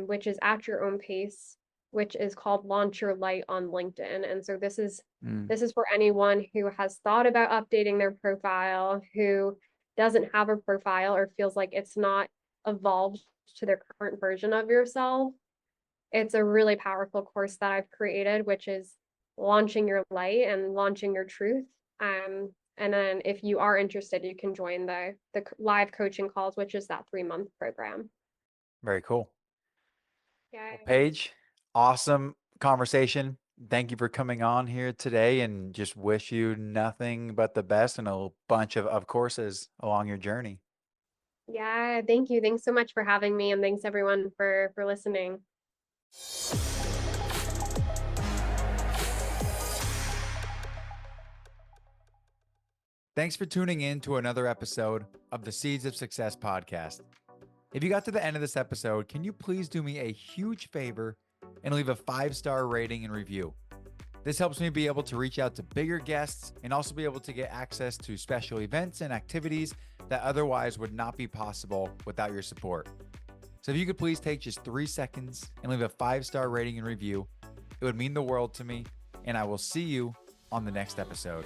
which is at your own pace, which is called Launch Your Light on LinkedIn. And so this is Mm. this is for anyone who has thought about updating their profile, who doesn't have a profile or feels like it's not evolved to their current version of yourself. It's a really powerful course that I've created, which is launching your light and launching your truth. And then if you are interested, you can join the live coaching calls, which is that 3-month program. Very cool. Well, Yeah. Paige, awesome conversation. Thank you for coming on here today, and just wish you nothing but the best and a bunch of courses along your journey. Yeah, thank you. Thanks so much for having me, and thanks everyone for listening. Thanks for tuning in to another episode of the Seeds of Success podcast. If you got to the end of this episode, can you please do me a huge favor and leave a 5-star rating and review? This helps me be able to reach out to bigger guests and also be able to get access to special events and activities that otherwise would not be possible without your support. So if you could please take just 3 seconds and leave a 5-star rating and review, it would mean the world to me, and I will see you on the next episode.